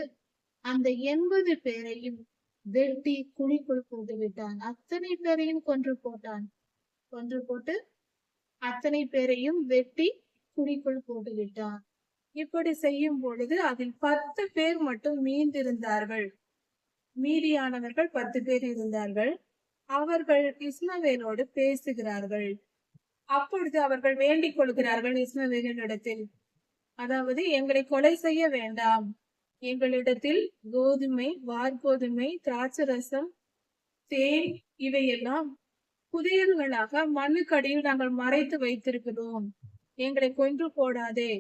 அந்த 80 பேரையும் வெட்டி குழிக்குள் போட்டு விட்டான். அத்தனை பேரையும் கொன்று போட்டான். கொன்று போட்டு அத்தனை பேரையும் வெட்டி குழிக்குள் போட்டு விட்டான். இப்படி செய்யும் பொழுது அதில் 10 பேர் மட்டும் மீந்திருந்தார்கள். மீதியானவர்கள் 10 பேர் இருந்தார்கள். அவர்கள் இஸ்மவேலோடு பேசுகிறார்கள். அப்பொழுது அவர்கள் வேண்டிக் கொள்கிறார்கள் இஸ்மவேலிடத்தில், அதாவது எங்களை கொலை செய்ய வேண்டாம், எங்களிடத்தில் கோதுமை, வார்கோதுமை, திராட்சரசம், தேன் இவையெல்லாம் புதையல்களாக மண்ணுக்கடியில் நாங்கள் மறைத்து வைத்திருக்கிறோம், எங்களை கொன்று போடாதே,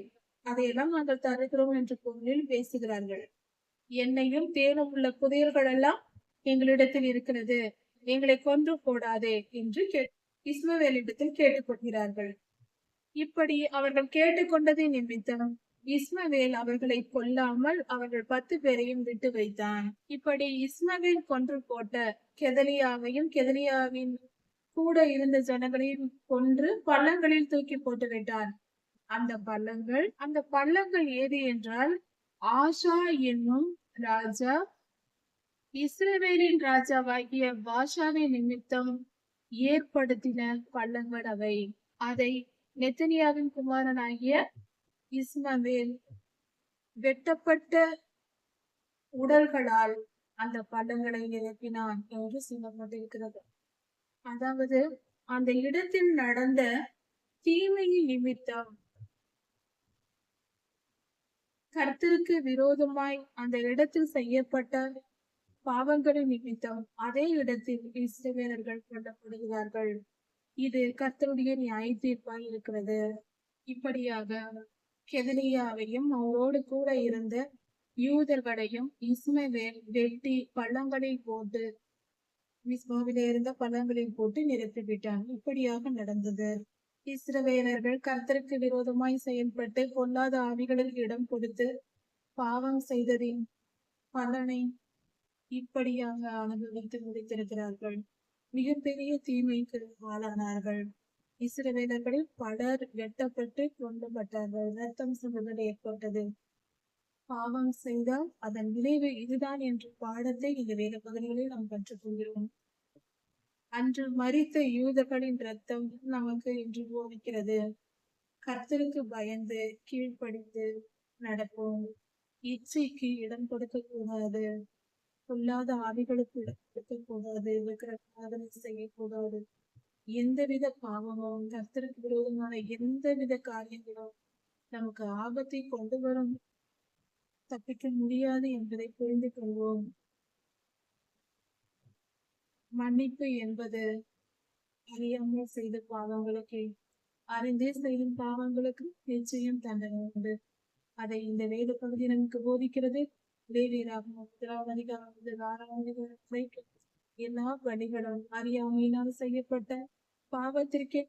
அதையெல்லாம் நாங்கள் தருகிறோம் என்று பொருளில் பேசுகிறார்கள். எண்ணெயும் தேனும் உள்ள புதையல்கள் எல்லாம் எங்களிடத்தில் இருக்கிறது, எங்களை கொன்று போடாதே என்று இஸ்மவேலிடத்தில் கேட்டுக்கொள்கிறார்கள். இப்படி அவர்கள் கேட்டுக்கொண்டதை நிமித்தம் இஸ்மவேல் அவர்களை கொல்லாமல் அவர்கள் 10 பேரையும் விட்டு வைத்தான். இப்படி இஸ்மவேல் கொன்று போட்ட கெதலியாவையும் கெதலியாவின் கூட இருந்த ஜனங்களையும் கொன்று பள்ளங்களில் தூக்கி போட்டு விட்டான். அந்த பள்ளங்கள் ஏது என்றால், ஆஷா என்னும் ராஜா இஸ்ரவேலின் ராஜாவாகிய பாஷாவின் நிமித்தம் ஏற்படுத்தின பள்ளங்கள் அவை. அதை நெத்தனியாவின் குமாரனாகிய இஸ்மவேல் வெட்டப்பட்ட உடல்களால் அந்த பள்ளங்களை நிரப்பினான் என்று சொல்லப்பட்டிருக்கிறது. அதாவது அந்த இடத்தில் நடந்த தீமையின் நிமித்தம், கர்த்தருக்கு விரோதமாய் அந்த இடத்தில் செய்யப்பட்ட பாவங்களின் நிமித்தம் அதே இடத்தில் இஸ்ரவேலர்கள் கொல்லப்படுகிறார்கள். இது கர்த்தருடைய நியாய தீர்ப்பாய் இருக்கிறது. இப்படியாக கெதலியாவையும் அவரோடு கூட இருந்த யூதர்களையும் இஸ்மவேல் வெட்டி பள்ளங்களில் போட்டு, மிஸ்பாவிலே இருந்த பள்ளங்களில் போட்டு நிறுத்திவிட்டான். இப்படியாக நடந்தது. இஸ்ரவேலர்கள் கர்த்தருக்கு விரோதமாய் செயல்பட்டு பொல்லாத ஆவிகளுக்கு இடம் கொடுத்து பாவம் செய்ததின் பலனை இப்படியாக அனுபவித்து முடித்திருக்கிறார்கள். மிகப்பெரிய தீமைக்கு ஆளானார்கள். இஸ்ரவேலர்களில் பலர் வெட்டப்பட்டு கொல்லப்பட்டார்கள். ரத்தம் சிந்துதல் ஏற்பட்டது. பாவம் செய்தால் அதன் விளைவு இதுதான் என்ற பாடத்தை இந்த வேத பகுதிகளில் நாம் கற்றுக்கொள்கிறோம். அன்று மரித்த யூதர்களின் ரத்தம் நமக்கு இன்று போதிக்கிறது. கர்த்தருக்கு பயந்து கீழ்ப்படிந்து நடப்போம். இச்சைக்கு இடம் கொடுக்க கூடாது. பொல்லாத ஆவிகளுக்கு இடம் கொடுக்க கூடாது. விக்கிரகாராதனை செய்யக்கூடாது. எந்தவித பாவமும், கர்த்தருக்கு விரோதமான எந்தவித காரியங்களும் நமக்கு ஆபத்தை கொண்டு வரும், தப்பிக்க முடியாது என்பதை புரிந்து கொள்வோம். மன்னிப்பு என்பது அறியாமல் செய்த பாவங்களுக்கு, அறிந்தே செய்யும் பாவங்களுக்கு நிச்சயம் தண்டனை உண்டு. அதை இந்த வேத பகுதி நமக்கு போதிக்கிறது. லேவியராகமம் 1ஆம் அதிகாரம் முதல் 6ஆம் அதிகாரம் வரைக்கும் எல்லா வழிகளும் அறியாமையினால் செய்யப்பட்ட பாவத்திற்கே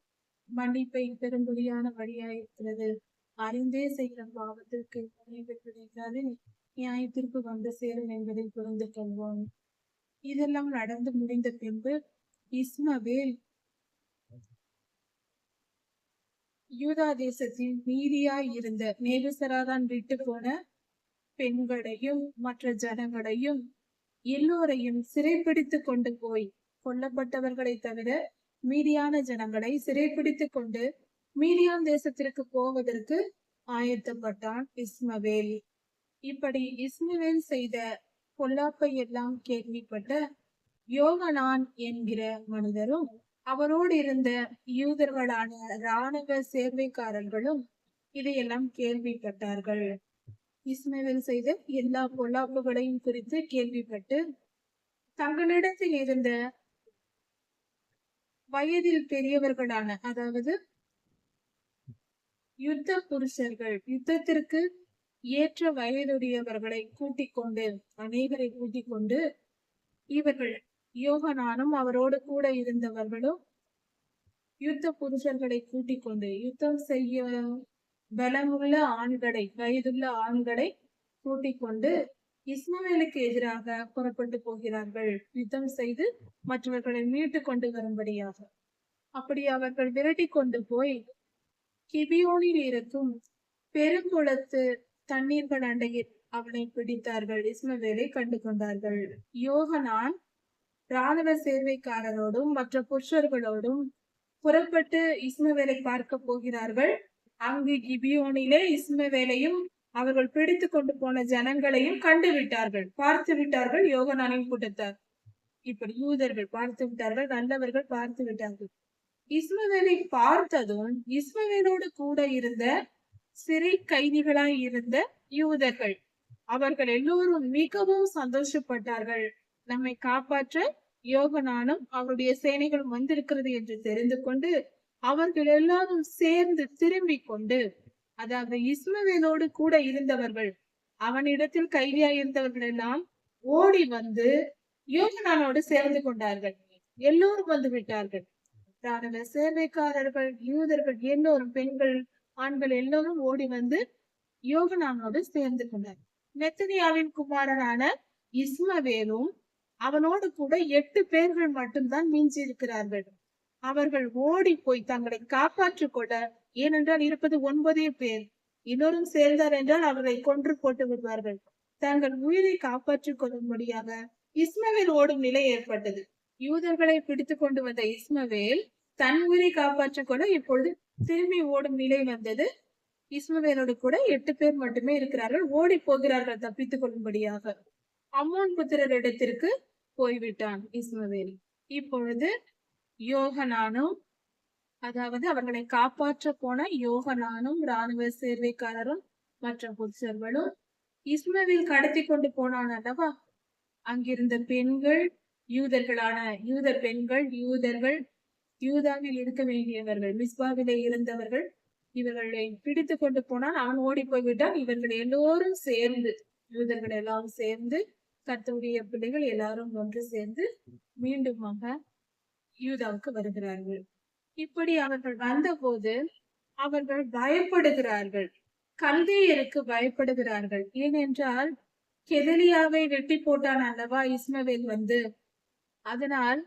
மன்னிப்பை பெரும்படியான வழியாயிருக்கிறது. அறிந்தே செய்கிற பாவத்திற்கு மன்னிப்பு கிடைக்காது, நியாயத்திற்கு வந்து சேரும் என்பதை புரிந்து கொள்வோம். இதெல்லாம் நடந்து முடிந்த பின்பு இஸ்மவேல் யூதா தேசத்தில் மீதியாய் இருந்த நேபுசராதான் விட்டு போன பெண்களையும் மற்ற ஜனங்களையும் எல்லோரையும் சிறைப்பிடித்து கொண்டு போய் கொல்லப்பட்டவர்களை தவிர மீதியான ஜனங்களை சிறைப்பிடித்து கொண்டு மீதியான் தேசத்திற்கு போவதற்கு ஆயத்தப்பட்டான் இஸ்மவேல். இப்படி இஸ்மவேல் செய்த பொல்லாப்பை எல்லாம் கேள்விப்பட்ட யோகனான் என்கிற மனிதரும் அவரோடு இருந்த யூதர்களான இராணுவ சேர்வைக்காரர்களும் இதையெல்லாம் கேள்விப்பட்டார்கள். இஸ்மவேல் செய்த எல்லா பொல்லாப்புகளையும் குறித்து கேள்விப்பட்டு தங்களிடத்தில் இருந்த வயதில் பெரியவர்களான, அதாவது யுத்த புருஷர்கள், யுத்தத்திற்கு ஏற்ற வயதுடையவர்களை கூட்டிக் கொண்டு, அநேகரை கூட்டிக் கொண்டு, இவர்கள் யோகனானும் அவரோடு கூட இருந்தவர்களும் யுத்த புருஷர்களை கூட்டிக் கொண்டு யுத்தம் செய்ய பலமுள்ள ஆண்களை, வயதுள்ள ஆண்களை கூட்டிக் கொண்டு இஸ்மவேலுக்கு எதிராக புறப்பட்டு போகிறார்கள், யுத்தம் செய்து மற்றவர்களை மீட்டு கொண்டு வரும்படியாக. அப்படி அவர்கள் விரட்டி கொண்டு போய் கிபியோனில் இருக்கும் பெருங்குளத்து தண்ணீர்கள் அண்டையில் அவனை பிடித்தார்கள். இஸ்மவேலை கண்டு கொண்டார்கள். யோகனான் இராணுவ சேவைக்காரரோடும் மற்ற புருஷர்களோடும் புறப்பட்டு இஸ்மவேலை பார்க்க போகிறார்கள். அங்கு கிபியோனிலே இஸ்மவேலையும் அவர்கள் பிடித்து கொண்டு போன ஜனங்களையும் கண்டு விட்டார்கள், பார்த்து விட்டார்கள். யோகனானின் கூட்டத்தார், இப்படி யூதர்கள் பார்த்து விட்டார்கள், நல்லவர்கள் பார்த்து விட்டார்கள். இஸ்மவேலை பார்த்ததும் இஸ்மவேலோடு கூட இருந்த சிறை கைதிகளாய் இருந்த யூதர்கள், அவர்கள் எல்லோரும் மிகவும் சந்தோஷப்பட்டார்கள். நம்மை காப்பாற்ற யோகனானும் அவருடைய சேனைகளும் வந்திருக்கிறது என்று தெரிந்து கொண்டு அவர்கள் எல்லாரும் சேர்ந்து திரும்பி கொண்டு, அதாவது இஸ்மவேலோடு கூட இருந்தவர்கள், அவனிடத்தில் கைதியாய் இருந்தவர்கள் எல்லாம் ஓடி வந்து யோகனானோடு சேர்ந்து கொண்டார்கள். எல்லோரும் வந்து விட்டார்கள். ராணுவ சேவைக்காரர்கள், யூதர்கள் எல்லோரும், பெண்கள் ஆண்கள் எல்லோரும் ஓடி வந்து யோகனானோடு சேர்ந்து கொண்டார். நெத்தனியாவின் குமாரனான இஸ்மவேலும் அவனோடு கூட 8 பேர்கள் மட்டும்தான் மிஞ்சி இருக்கிறார்கள். அவர்கள் ஓடி போய் தங்களை காப்பாற்றிக் கொள்ள, ஏனென்றால் இருப்பது 9 பேர், எல்லோரும் சேர்ந்தார் என்றால் அவர்களை கொன்று போட்டு விடுவார்கள். தங்கள் உயிரை காப்பாற்றிக் கொள்ளும்படியாக இஸ்மவேல் ஓடும் நிலை ஏற்பட்டது. யூதர்களை பிடித்து கொண்டு வந்த இஸ்மவேல் தன் உயிரை காப்பாற்றிக் கொள்ள இப்பொழுது திரும்பி ஓடும் நிலை வந்தது. இஸ்மவேலோடு கூட 8 பேர் மட்டுமே இருக்கிறார்கள். ஓடி போகிறார்கள் தப்பித்துக் கொள்ளும்படியாக. அம்மோன் புத்திரரிடத்திற்கு போய்விட்டான் இஸ்மவேல். இப்பொழுது யோகனானும், அதாவது அவர்களை காப்பாற்ற போன யோகனானும் இராணுவ சேர்வைக்காரரும் மற்ற புருஷர்களும் இஸ்மவேல் கடத்தி கொண்டு போனான் அல்லவா, அங்கிருந்த பெண்கள், யூதர்களான யூதர் பெண்கள், யூதர்கள், யூதாவில் இருக்க வேண்டியவர்கள், மிஸ்பாவிலே இருந்தவர்கள், இவர்களை பிடித்து கொண்டு போனால் அவன் ஓடி போய்விட்டான். இவர்கள் எல்லோரும் சேர்ந்து, யூதர்கள் எல்லாரும் சேர்ந்து, கர்த்தருடைய பிள்ளைகள் எல்லாரும் ஒன்று சேர்ந்து மீண்டுமாக யூதாவுக்கு வருகிறார்கள். இப்படி அவர்கள் வந்தபோது அவர்கள் பயப்படுகிறார்கள், கல்தேயருக்கு பயப்படுகிறார்கள். ஏனென்றால் கெதலியாவை வெட்டி போட்டான் அல்லவா இஸ்மவேல் வந்து, அதனால்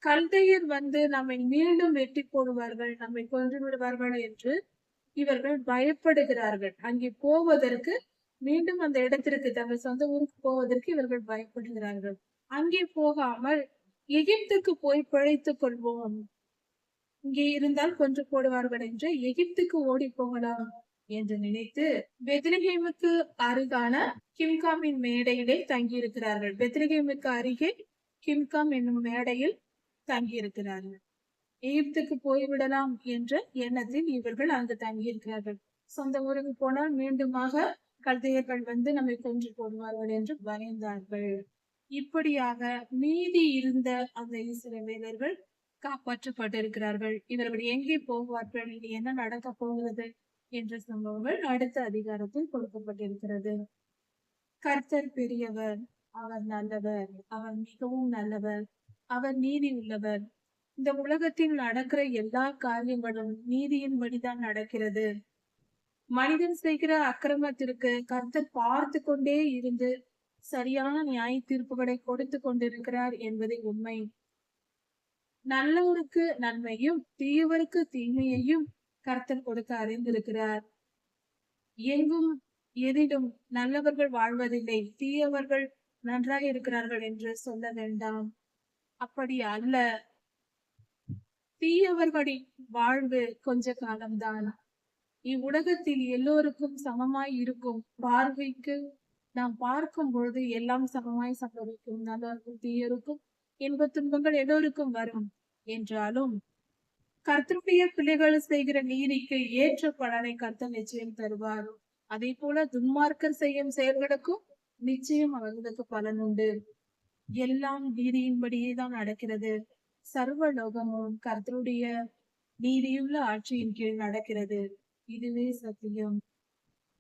கல்தையர் வந்து நம்மை மீண்டும் வெட்டி போடுவார்கள், நம்மை கொன்று விடுவார்கள் என்று இவர்கள் பயப்படுகிறார்கள். அங்கே போவதற்கு, மீண்டும் அந்த இடத்திற்கு, தங்கள் சொந்த ஊருக்கு போவதற்கு இவர்கள் பயப்படுகிறார்கள். அங்கே போகாமல் எகிப்துக்கு போய் பிழைத்துக் கொள்வோம், இங்கே இருந்தால் கொன்று போடுவார்கள் என்று எகிப்துக்கு ஓடி போகலாம் என்று நினைத்து பெத்லகேமுக்கு அருகான கிம்காமின் மேடையிலே தங்கியிருக்கிறார்கள். பெத்லகேமுக்கு அருகே கிம்காம் என்னும் மேடையில் தங்கியிருக்கிறார்கள். எகிப்துக்கு போய்விடலாம் என்ற எண்ணத்தில் இவர்கள் அங்கு தங்கியிருக்கிறார்கள். சொந்த ஊருக்கு போனால் மீண்டுமாக கல்தையர்கள் வந்து நம்மை கொன்று போடுவார்கள் என்று பயந்தார்கள். இப்படியாக மீதி இருந்த அந்த இஸ்ரவேலர்கள் காப்பாற்றப்பட்டிருக்கிறார்கள். இவர்கள் எங்கே போவார்கள், இனி என்ன நடக்க போகிறது என்ற சம்பவங்கள் அடுத்த அதிகாரத்தில் கொடுக்கப்பட்டிருக்கிறது. கர்த்தர் பெரியவர், அவர் நல்லவர், அவர் மிகவும் நல்லவர், அவர் நீதி உள்ளவர். இந்த உலகத்தில் நடக்கிற எல்லா காரியங்களும் நீதியின்படிதான் நடக்கிறது. மனிதன் செய்கிற அக்கிரமத்திற்கு கர்த்தர் பார்த்து கொண்டே இருந்து சரியான நியாய தீர்ப்புகளை கொடுத்து கொண்டிருக்கிறார் என்பதை உண்மை. நல்லவருக்கு நன்மையும் தீயவருக்கு தீமையையும் கர்த்தர் கொடுக்க அறிந்திருக்கிறார். எங்கும் எதிலும் நல்லவர்கள் வாழ்வதில்லை, தீயவர்கள் நன்றாக இருக்கிறார்கள் என்று சொல்ல வேண்டாம். அப்படி அல்ல. தீயவர்களின் வாழ்வு கொஞ்ச காலம்தான். இவ்வுலகத்தில் எல்லோருக்கும் சமமாய் இருக்கும். பார்வைக்கு நாம் பார்க்கும் பொழுது எல்லாம் சமமாய் சம்பவிக்கும். நல்லவருக்கும் தீயருக்கும் இன்பத் துன்பங்கள் எல்லோருக்கும் வரும். என்றாலும் கர்த்தருடைய பிள்ளைகள் செய்கிற நீதிக்கு ஏற்ற பலனை கர்த்தர் நிச்சயம் தருவார். அதே போல துன்மார்க்கர் செய்யும் செயல்களுக்கும் நிச்சயம் அவர்களுக்கு பலன் உண்டு. எல்லாம் நீதியின்படியே தான் நடக்கிறது. சர்வலோகமும் கர்த்தருடைய நீதியுள்ள ஆட்சியின் கீழ் நடக்கிறது. இதுவே சத்தியம்.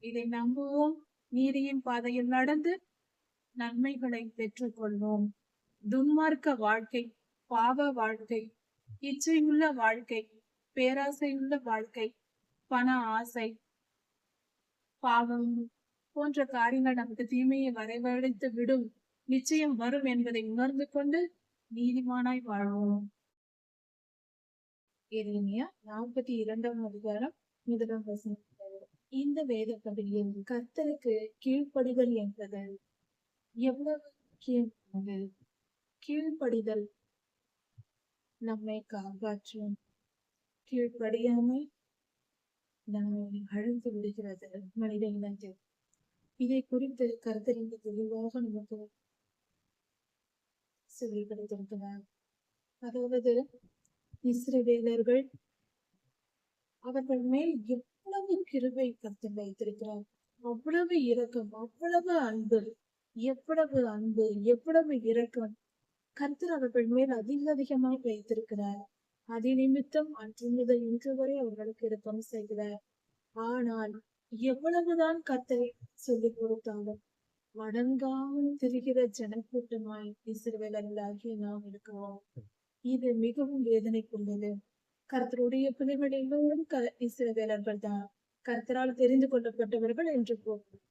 இதை நம்புவோம். நீதியின் பாதையில் நடந்து நன்மைகளை பெற்றுக் கொள்வோம். துன்மார்க்க வாழ்க்கை, பாவ வாழ்க்கை, இச்சையுள்ள வாழ்க்கை, பேராசையுள்ள வாழ்க்கை, பண ஆசை, பாவம் போன்ற காரியங்கள் நமக்கு தீமையை வரவழைத்து விடும். நிச்சயம் வரும் என்பதை உணர்ந்து கொண்டு நீதிமானாய் வாழ்வோம். எரேமியா 42ஆம் அதிகாரம் 1ஆம் வசனம். இந்த வேத பகுதியில் கர்த்தருக்கு கீழ்ப்படிதல் என்பது எவ்வளவு முக்கியமானது. கீழ்ப்படிதல் நம்மை காப்பாற்றும். கீழ்ப்படியாமை நம்மை அழிந்து விடுகிறது மனித இனத்தில். இதை குறித்து கர்த்தர் தெளிவாக நமக்கு சொல்லிப்படுத்திருக்கிறார். அதாவது இஸ்ரவேலர்கள் அவர்கள் மேல் எவ்வளவு கிருபை கர்த்தர் வைத்திருக்கிறார். அவ்வளவு இரக்கம், அவ்வளவு அன்பு, எவ்வளவு இரக்கம் கர்த்தர் அவர்கள் மேல் அதிகமாய் வைத்திருக்கிறார். அதி நிமித்தம் அன்று முதல் இன்று வரை அவர்களுக்கு இரக்கம் செய்கிறார். ஆனால் எவ்வளவுதான் கர்த்தரை சொல்லிக் கொடுத்தாலும் வணங்காமல் திரிகிற ஜனக்கூட்டமாய் இஸ்ரவேலர்களாகிய நாம் இருக்கிறோம். இது மிகவும் வேதனைக்குள்ளது. கர்த்தருடைய பிள்ளைகள் எல்லோரும் இஸ்ரவேலர்கள் தான். கர்த்தரால் தெரிந்து கொள்ளப்பட்டவர்கள் என்று போகும்.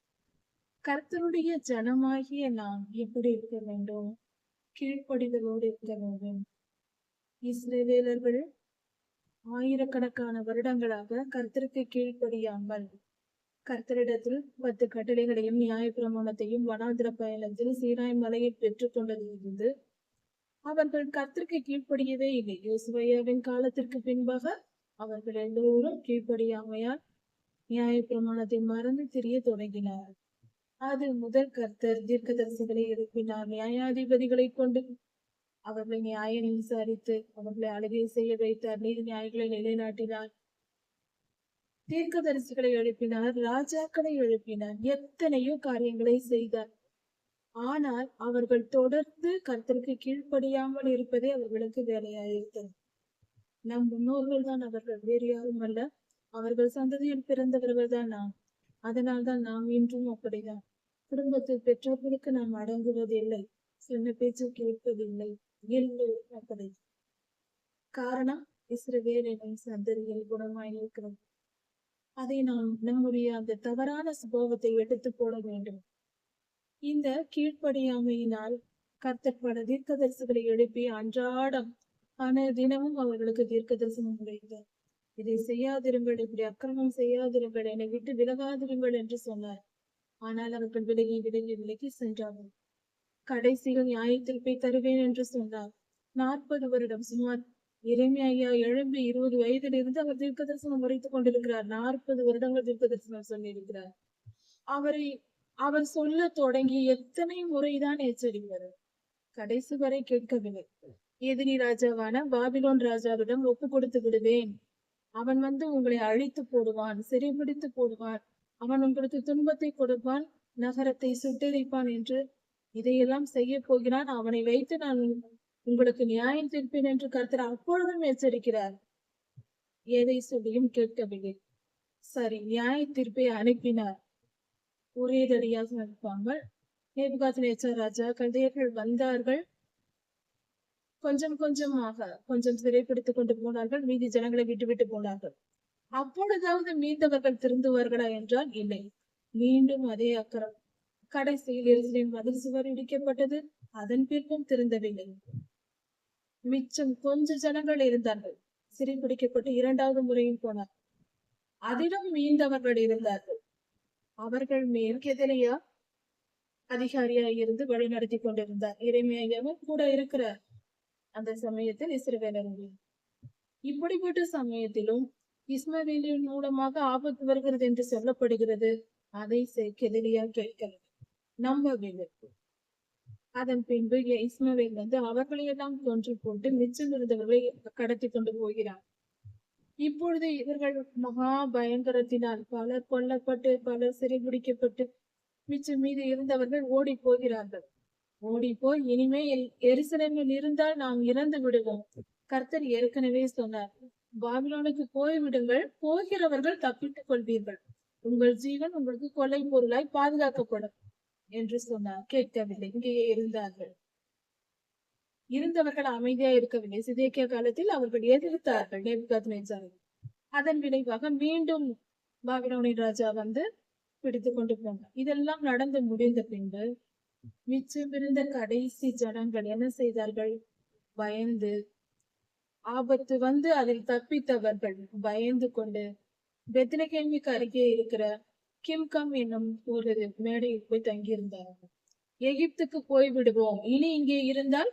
கர்த்தருடைய ஜனமாகிய நாம் எப்படி இருக்க வேண்டும்? கீழ்ப்படிதலோடு இருக்க வேண்டும். இஸ்ரவேலர்கள் ஆயிரக்கணக்கான வருடங்களாக கர்த்தருக்கு கீழ்ப்படியாமல் கர்த்தரிடத்தில் 10 கட்டளைகளையும் நியாய பிரமாணத்தையும் வனாந்திர பயணத்தில் சீனாய் மலையை பெற்றுக் கொண்டதிலிருந்து அவர்கள் கர்த்தருக்கு கீழ்ப்படியவே இல்லை. யோசுவாவின் காலத்திற்கு பின்பாக அவர்கள் எல்லோரும் கீழ்ப்படியாமையால் நியாய பிரமாணத்தை மறந்து திரிய தொடங்கினார். அது முதல் கர்த்தர் தீர்க்கதரிசிகளை எழுப்பினார். நியாயாதிபதிகளை கொண்டு அவர்களை நியாயம் விசாரித்து அவர்களை அழுகை செய்ய வைத்தார். நீதி நியாயங்களை நிலைநாட்டினார். தீர்க்கதரிசிகளை எழுப்பினார், ராஜாக்களை எழுப்பினார், எத்தனையோ காரியங்களை செய்தார். ஆனால் அவர்கள் தொடர்ந்து கர்த்தருக்கு கீழ்ப்படியாமல் இருப்பதே அவர்களுக்கு வேலையாயிருந்தது. நம் முன்னோர்கள் தான் அவர்கள், வேறு யாரும் அல்ல. அவர்கள் சந்ததியில் பிறந்தவர்கள் தான் நாம். அதனால்தான் நாம் இன்றும் அப்படிதான். குடும்பத்தில் பெற்றோர்களுக்கு நாம் அடங்குவதில்லை, சொன்ன பேச்சு கேட்பதில்லை, எல்லோரும் அப்படி. காரணம் இஸ்ரவேல் என்னும் சந்ததியில் குணமாயிருக்கிறது. அதை நாம் நம்முடைய அந்த தவறான சுபாவத்தை எடுத்து போட வேண்டும். இந்த கீழ்ப்படியாமையினால் கர்த்தர் பல தீர்க்கதரிசிகளை எழுப்பி அன்றாடம் தினமும் அவர்களுக்கு தீர்க்க தரிசனம் உரைத்தார். இதை செய்யாதிருங்கள், இப்படி அக்கிரமம் செய்யாதிருங்கள், என்னை விட்டு விலகாதிருங்கள் என்று சொன்னார். ஆனால் அவர்கள் விலகி சென்றார்கள். கடைசியில் நியாயத்தீர்ப்பை தருவேன் என்று சொன்னார். 40 வருடம் சுமார் எரேமியா எழும்பி 20 வயதில் இருந்து அவர் தீர்க்க தரிசனம் உரைத்துக் கொண்டிருக்கிறார். 40 வருடங்கள் தீர்க்க தரிசனம் சொல்லியிருக்கிறார். அவர் சொல்ல தொடங்கி எத்தனை முறைதான் எச்சரிப்பார், கடைசி வரை கேட்கவில்லை. எதிரி ராஜாவான பாபிலோன் ராஜாவிடம் ஒப்பு கொடுத்து விடுவேன், அவன் வந்து உங்களை அழித்து போடுவான், சிறைபிடித்து போடுவான், அவன் உங்களுக்கு துன்பத்தை கொடுப்பான், நகரத்தை சுட்டெரிப்பான் என்று இதையெல்லாம் செய்ய போகிறான். அவனை வைத்து நான் உங்களுக்கு நியாயம் தீர்ப்பேன் என்று கர்த்தர் அப்பொழுதும் எச்சரிக்கிறார். எதை சொல்லியும் கேட்கவில்லை. சரி, நியாய தீர்ப்பை அனுப்பினார். ஒரே தடியாக அனுப்பாமல் நேபுகாத்நேச்சார் ராஜா கல்தையர்கள் வந்தார்கள். கொஞ்சமாக கொஞ்சம் சிறைப்பிடித்துக் கொண்டு போனார்கள். மீதி ஜனங்களை விட்டு போனார்கள். அப்பொழுதாவது மீண்டவர்கள் திருந்துவார்களா என்றால் இல்லை. மீண்டும் அதே அக்கறம். கடைசியில் எருசலேம் மதில் சுவர் இடிக்கப்பட்டது. அதன் பின்பும் திருந்தவில்லை. மிச்சம் கொஞ்ச ஜனங்கள் இருந்தார்கள். சிறைப்பிடிக்கப்பட்டு 2வது முறையும் போனார். அதிலும் மீண்டவர்கள் இருந்தார்கள். அவர்கள் மேல் கெதலியா அதிகாரியாய் இருந்து வழி நடத்தி கொண்டிருந்தார். எரேமியாவும் கூட இருக்கிறார் அந்த சமயத்தில் இஸ்ரவேலர்கள். இப்படிப்பட்ட சமயத்திலும் இஸ்மவேலின் மூலமாக ஆபத்து வருகிறது என்று சொல்லப்படுகிறது. அதை கெதலியா கேட்கல, நம்பவில்லை. அதன் பின்பு இஸ்மவேல் அவர்களையெல்லாம் கொன்று போட்டு மிச்சம் இருந்தவர்களை கடத்தி கொண்டு போகிறார். இப்பொழுது இவர்கள் மகா பயங்கரத்தினால் பலர் கொல்லப்பட்டு பலர் சிறைபிடிக்கப்பட்டு மிச்சம் மீது இருந்தவர்கள் ஓடி போகிறார்கள். ஓடி போய் இனிமேல் எருசலேமில் இருந்தால் நாம் இறந்து விடுவோம். கர்த்தர் ஏற்கனவே சொன்னார், பாபிலோனுக்கு போய்விடுங்கள், போகிறவர்கள் தப்பித்துக் கொள்வீர்கள், உங்கள் ஜீவன் உங்களுக்கு கொலை பொருளாய் பாதுகாக்கப்படும் என்று சொன்னார். கேட்கவில்லை, இங்கேயே இருந்தார்கள். இருந்தவர்கள் அமைதியா இருக்கவில்லை. சிதேக்கியா காலத்தில் அவர்கள் எதிர்த்தார்கள் நேபுகாத்நேச்சாரை. அதன் விளைவாக மீண்டும் பாபிலோனின் ராஜா பிடித்து கொண்டு போனார். இதெல்லாம் நடந்து முடிந்த பின்பு மிச்சமிருந்த கடைசி ஜனங்கள் என்ன செய்தார்கள்? பயந்து, ஆபத்து அதில் தப்பித்தவர்கள் பயந்து கொண்டு பெத்லகேமுக்கு அருகே இருக்கிற கிம்கம் என்னும் ஒரு மேடையில் போய் தங்கியிருந்தார்கள். எகிப்துக்கு போய் விடுவோம், இனி இங்கே இருந்தால்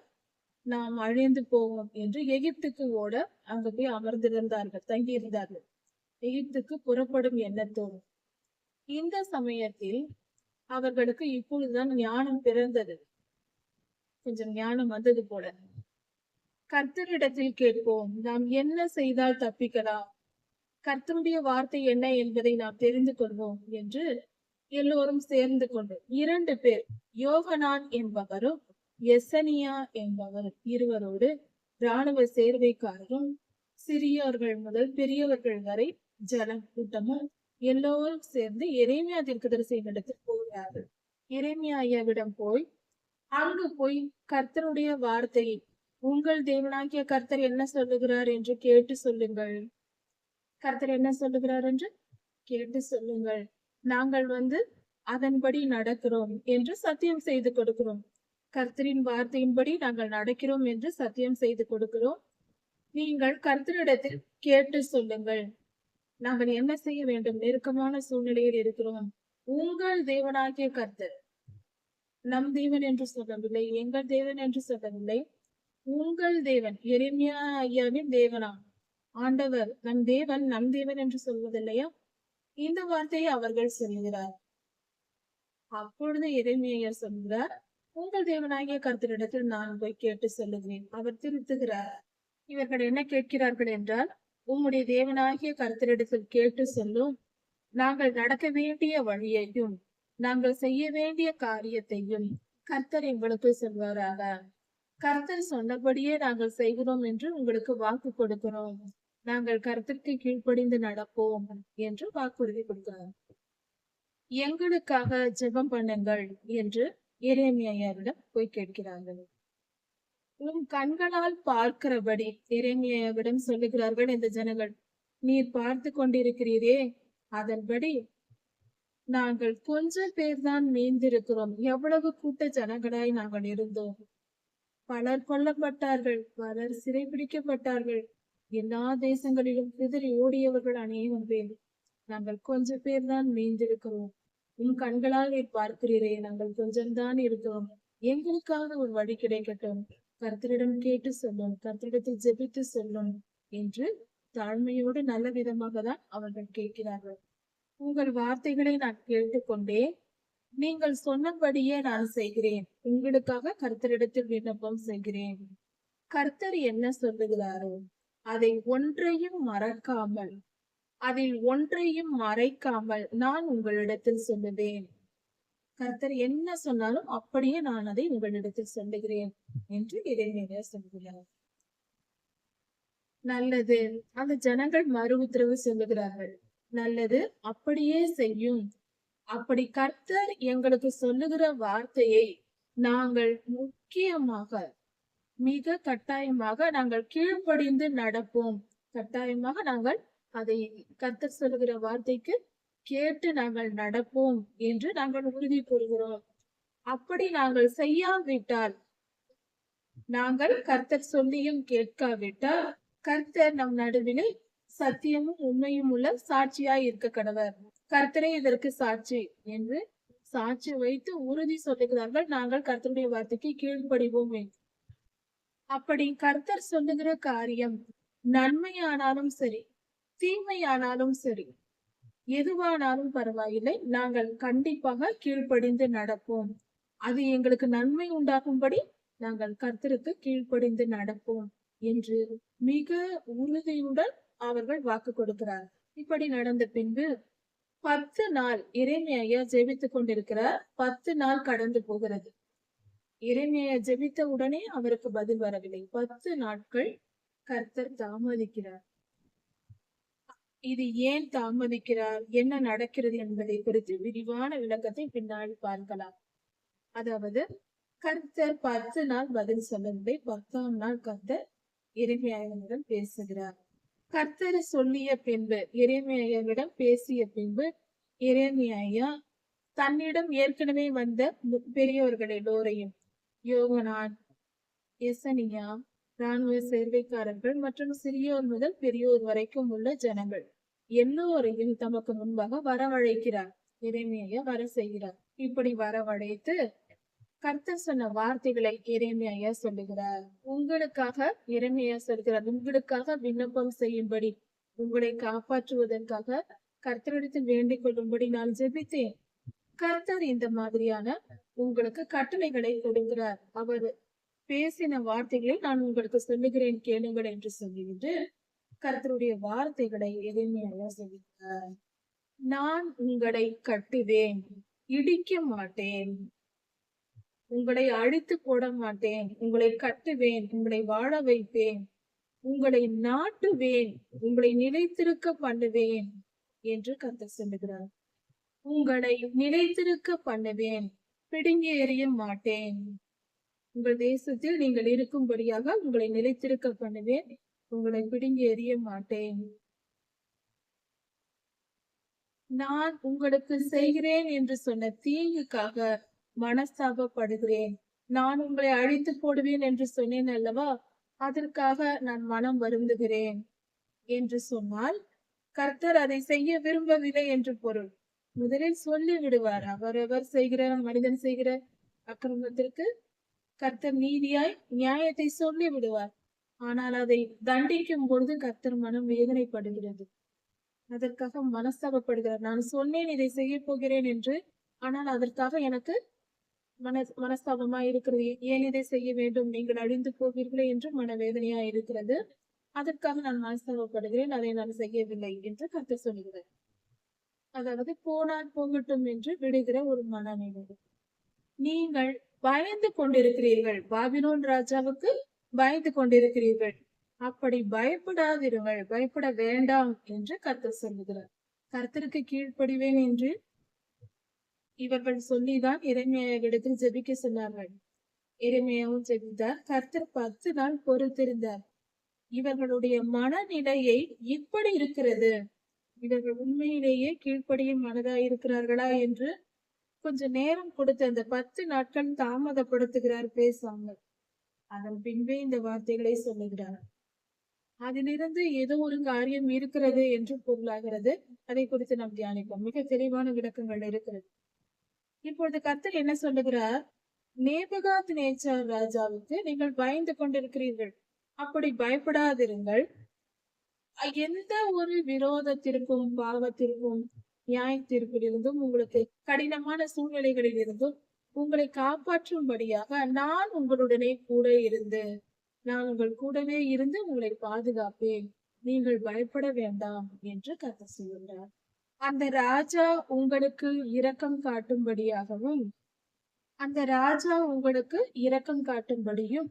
நாம் அழிந்து போவோம் என்று எகிப்துக்கு ஓட அங்கு போய் அமர்ந்திருந்தார்கள், தங்கியிருந்தார்கள், எகிப்துக்கு புறப்படும் எண்ணத்தோடு. இந்த சமயத்தில் அவர்களுக்கு இப்பொழுதுதான் ஞானம் பிறந்தது, கொஞ்சம் ஞானம் வந்தது போல. கர்த்தரிடத்தில் கேட்போம், நாம் என்ன செய்தால் தப்பிக்கலாம், கர்த்தருடைய வார்த்தை என்ன என்பதை நாம் தெரிந்து கொள்வோம் என்று எல்லோரும் சேர்ந்து கொண்டு 2 பேர், யோகனான் என்பவரும் எசனியா என்பவர் இருவரோடு இராணுவ சேர்வைக்காரரும் சிறியவர்கள் முதல் பெரியவர்கள் வரை ஜன கூட்டமும் எல்லோரும் சேர்ந்து எரேமியா தீர்க்கதரிசியின் இடத்தில் போகிறார்கள். எரேமியா ஐயாவிடம் போய் அங்கு போய் கர்த்தருடைய வார்த்தையை, உங்கள் தேவனாகிய கர்த்தர் என்ன சொல்லுகிறார் என்று கேட்டு சொல்லுங்கள், கர்த்தர் என்ன சொல்லுகிறார் என்று கேட்டு சொல்லுங்கள், நாங்கள் அதன்படி நடக்கிறோம் என்று சத்தியம் செய்து கொடுக்கிறோம், கர்த்தரின் வார்த்தையின்படி நாங்கள் நடக்கிறோம் என்று சத்தியம் செய்து கொடுக்கிறோம், நீங்கள் கர்த்தரிடத்தில் கேட்டு சொல்லுங்கள், நாங்கள் என்ன செய்ய வேண்டும், நெருக்கமான சூழ்நிலையில் இருக்கிறோம், உங்கள் தேவனாகிய கர்த்தர், நம் தேவன் என்று சொல்லவில்லை, எங்கள் தேவன் என்று சொல்லவில்லை, உங்கள் தேவன், எரேமியா ஐயாவின் தேவனா, ஆண்டவர் நம் தேவன், நம் தேவன் என்று சொல்வதில்லையா? இந்த வார்த்தையை அவர்கள் சொல்கிறார். அப்பொழுது எரேமியா சொல்கிறார், உங்கள் தேவனாகிய கர்த்தரிடத்தில் நான் போய் கேட்டு சொல்லுகிறேன். அவர் திருத்துகிறார். இவர்கள் என்ன கேட்கிறார்கள் என்றால், உம்முடைய தேவனாகிய கர்த்தரிடத்தில் கேட்டு சொல்லும், நாங்கள் நடக்க வேண்டிய வழியையும் நாங்கள் செய்ய வேண்டிய காரியத்தையும் கர்த்தர் எங்களுக்கு சொல்வாராக, கர்த்தர் சொன்னபடியே நாங்கள் செய்கிறோம் என்று உங்களுக்கு வாக்கு கொடுக்கிறோம், நாங்கள் கர்த்தருக்கு கீழ்ப்படிந்து நடப்போம் என்று வாக்குறுதி கொடுக்கிறார். எங்களுக்காக ஜெபம் பண்ணுங்கள் என்று எரேமியாவிடம் போய் கேட்கிறார்கள். உன் கண்களால் பார்க்கிறபடி எரேமியாவிடம் சொல்லுகிறார்கள் இந்த ஜனங்கள், நீர் பார்த்து கொண்டிருக்கிறீரே, அதன்படி நாங்கள் கொஞ்சம் பேர் தான் மீந்திருக்கிறோம், எவ்வளவு கூட்ட ஜனங்களாய் நாங்கள் இருந்தோம், பலர் கொல்லப்பட்டார்கள், பலர் சிறைபிடிக்கப்பட்டார்கள், எல்லா தேசங்களிலும் சிதறி ஓடியவர்கள் அநேகம் பேர், நாங்கள் கொஞ்சம் பேர் தான் மீந்திருக்கிறோம், உன் கண்களால் நீர் பார்க்கிறீரே, நாங்கள் கொஞ்சம்தான் இருக்கிறோம், எங்களுக்காக ஒரு வழி கிடைக்கட்டும், கர்த்தரிடம் கேட்டு சொல்லும், கர்த்தரிடத்தில் ஜெபித்து சொல்லும் என்று தாழ்மையோடு நல்ல விதமாக தான் அவர்கள் கேட்கிறார்கள். உங்கள் வார்த்தைகளை நான் கேட்டுக்கொண்டே, நீங்கள் சொன்னபடியே நான் செய்கிறேன், உங்களுக்காக கர்த்தரிடத்தில் விண்ணப்பம் செய்கிறேன், கர்த்தர் என்ன சொல்லுகிறாரோ அதை ஒன்றையும் மறக்காமல், அதில் ஒன்றையும் மறைக்காமல் நான் உங்களிடத்தில் சொல்லுவேன், கர்த்தர் என்ன சொன்னாலும் அப்படியே நான் அதை உங்களிடத்தில் சொல்லுகிறேன் என்று எரேமியா சொல்கிறார். நல்லது, அந்த ஜனங்கள் மறு உத்தரவு சொல்லுகிறார்கள், நல்லது, அப்படியே செய்யும், அப்படி கர்த்தர் எங்களுக்கு சொல்லுகிற வார்த்தையை நாங்கள் முக்கியமாக, மிக கட்டாயமாக நாங்கள் கீழ்ப்படிந்து நடப்போம், கட்டாயமாக நாங்கள் அதை கர்த்தர் சொல்லுகிற வார்த்தைக்கு கேட்டு நாங்கள் நடப்போம் என்று நாங்கள் உறுதி கூறுகிறோம். அப்படி நாங்கள் செய்யாவிட்டால், நாங்கள் கர்த்தர் சொல்லியும் கேட்காவிட்டால், கர்த்தர் நம் நடுவிலே சத்தியமும் உண்மையும் உள்ள சாட்சியாய் இருக்க கடவர். கர்த்தரே இதற்கு சாட்சி என்று சாட்சி வைத்து உறுதி சொல்லுகிறார்கள். நாங்கள் கர்த்தருடைய வார்த்தைக்கு கீழ்ப்படிவோம் என்று. அப்படி கர்த்தர் சொல்லுகிற காரியம் நன்மையானாலும் சரி, தீமையானாலும் சரி, எதுவானாலும் பரவாயில்லை, நாங்கள் கண்டிப்பாக கீழ்ப்படிந்து நடப்போம். அது எங்களுக்கு நன்மை உண்டாகும்படி நாங்கள் கர்த்தருக்கு கீழ்ப்படிந்து நடப்போம் என்று மிக உறுதியுடன் அவர்கள் வாக்கு கொடுக்கிறார். இப்படி நடந்த பின்பு 10 நாள் எரேமியா ஜெபித்துக் கொண்டிருக்கிறார். 10 நாள் கடந்து போகிறது. எரேமியா ஜெபித்த உடனே அவருக்கு பதில் வரவில்லை. 10 நாட்கள் கர்த்தர் தாமதிக்கிறார். இது ஏன் தாமதிக்கிறார், என்ன நடக்கிறது என்பதை குறித்து விரிவான விளக்கத்தை பின்னாடி பார்க்கலாம். அதாவது கர்த்தர் 10 நாள் பதில் சொல்லவில்லை. 10ஆம் நாள் கர்த்தர் எரேமியாவிடம் பேசுகிறார். கர்த்தர் சொல்லிய பின்பு, எரேமியாவிடம் பேசிய பின்பு, எரேமியா தன்னிடம் ஏற்கனவே வந்த பெரியோர்கள் எல்லோரையும், யோகனான், எசனியா, ராணுவ சேர்வைக்காரர்கள் மற்றும் சிறியோர் முதல் பெரியோர் வரைக்கும் உள்ள ஜனங்கள் எல்லோரையும் தமக்கு முன்பாக வரவழைக்கிறார். எரேமியா வர செய்கிறார். இப்படி வரவழைத்து கர்த்தர் சொன்ன வார்த்தைகளை எரேமியா சொல்லுகிறார். உங்களுக்காக எரேமியா சொல்கிறார், உங்களுக்காக விண்ணப்பம் செய்யும்படி, உங்களை காப்பாற்றுவதற்காக கர்த்தரிடத்தில் வேண்டிக் கொள்ளும்படி நான் ஜெபித்தேன். கர்த்தர் இந்த மாதிரியான உங்களுக்கு கட்டளைகளை கொடுக்கிறார். அவர் பேசின வார்த்தைகளை நான் உங்களுக்கு சொல்லுகிறேன், கேளுங்கள் என்று சொல்லிவிட்டு கர்த்தருடைய வார்த்தைகளை எரேமியா சொல்லுகிறார். நான் உங்களை கட்டுவேன், இடிக்க மாட்டேன். உங்களை அழித்து போட மாட்டேன். உங்களை கட்டுவேன், உங்களை வாழ வைப்பேன், உங்களை நாட்டுவேன், உங்களை நிலைத்திருக்க பண்ணுவேன் என்று கர்த்தர் சொல்லுகிறார். உங்களை நிலைத்திருக்க பண்ணுவேன், பிடுங்கி எறிய மாட்டேன். உங்கள் தேசத்தில் நீங்கள் இருக்கும்படியாக உங்களை நிலைத்திருக்க பண்ணுவேன், உங்களை பிடுங்கி எறிய மாட்டேன். நான் உங்களுக்கு செய்கிறேன் என்று சொன்ன தீங்குக்காக மனஸ்தாபப்படுகிறேன். நான் உங்களை அழித்து போடுவேன் என்று சொன்னேன் அல்லவா, அதற்காக நான் மனம் வருந்துகிறேன் என்று சொன்னால் கர்த்தர் அதை செய்ய விரும்பவில்லை என்று பொருள். முதலில் சொல்லி விடுவார். அவரவர் செய்கிற, மனிதன் செய்கிற அக்கிரமத்திற்கு கர்த்தர் நீதியாய் நியாயத்தை சொல்லி விடுவார். ஆனால் அதை தண்டிக்கும் பொழுது கர்த்தர் மனம் வேதனைப்படுகிறது. அதற்காக மனஸ்தாபப்படுகிறார். நான் சொன்னேன் இதை செய்ய போகிறேன் என்று, ஆனால் அதற்காக எனக்கு மனஸ்தாபமா இருக்கிறது. ஏன் இதை செய்ய வேண்டும், நீங்கள் அழிந்து போவீர்களே என்று மனவேதனையா இருக்கிறது. அதற்காக நான் மனஸ்தாபப்படுகிறேன், அதை நான் செய்யவில்லை என்று கர்த்தர் சொல்லுகிறார். அதாவது போனால் போகட்டும் என்று விடுகிற ஒரு மனநிலை. நீங்கள் பயந்து கொண்டிருக்கிறீர்கள், பாபிலோன் ராஜாவுக்கு பயந்து கொண்டிருக்கிறீர்கள். அப்படி பயப்படாதிருங்கள், பயப்பட வேண்டாம் என்று கர்த்தர் சொல்லுகிறார். கர்த்தருக்கு கீழ்ப்படிவேன் என்று இவர்கள் சொல்லிதான் எரேமியாவிடத்தில் ஜெபிக்க சொன்னார்கள். எரேமியாவும் ஜெபித்தார். கர்த்தர் 10 நாள் பொறுத்திருந்தார். இவர்களுடைய மனநிலையை இப்படி இருக்கிறது, இவர்கள் உண்மையிலேயே கீழ்ப்படியும் மனதாய் இருக்கிறார்களா என்று கொஞ்ச நேரம் கொடுத்து அந்த 10 நாட்கள் தாமதப்படுத்துகிறார் பேசாமல். அதன் பின்பே இந்த வார்த்தைகளை சொல்லுகிறார். அதிலிருந்து ஏதோ ஒரு காரியம் இருக்கிறது என்று பொருளாகிறது. அதை குறித்து நாம் தியானிப்போம். மிக தெளிவான விளக்கங்கள் இருக்கிறது. இப்பொழுது கர்த்தர் என்ன சொல்லுகிறார், நேபுகாத் நேச்சார் ராஜாவுக்கு நீங்கள் பயந்து கொண்டிருக்கிறீர்கள், அப்படி பயப்படாதிருங்கள். எந்த ஒரு விரோதத்திற்கும், பாவத்திற்கும், நியாயத்திற்கிலிருந்தும், உங்களுக்கு கடினமான சூழ்நிலைகளில் இருந்தும் உங்களை காப்பாற்றும்படியாக நான் உங்களுடனே கூட இருந்து, நான் உங்கள் கூடவே இருந்து உங்களை பாதுகாப்பேன், நீங்கள் பயப்பட வேண்டாம் என்று கர்த்தர் சொல்கிறார். அந்த ராஜா உங்களுக்கு இரக்கம் காட்டும்படியாகவும், அந்த ராஜா உங்களுக்கு இரக்கம் காட்டும்படியும்,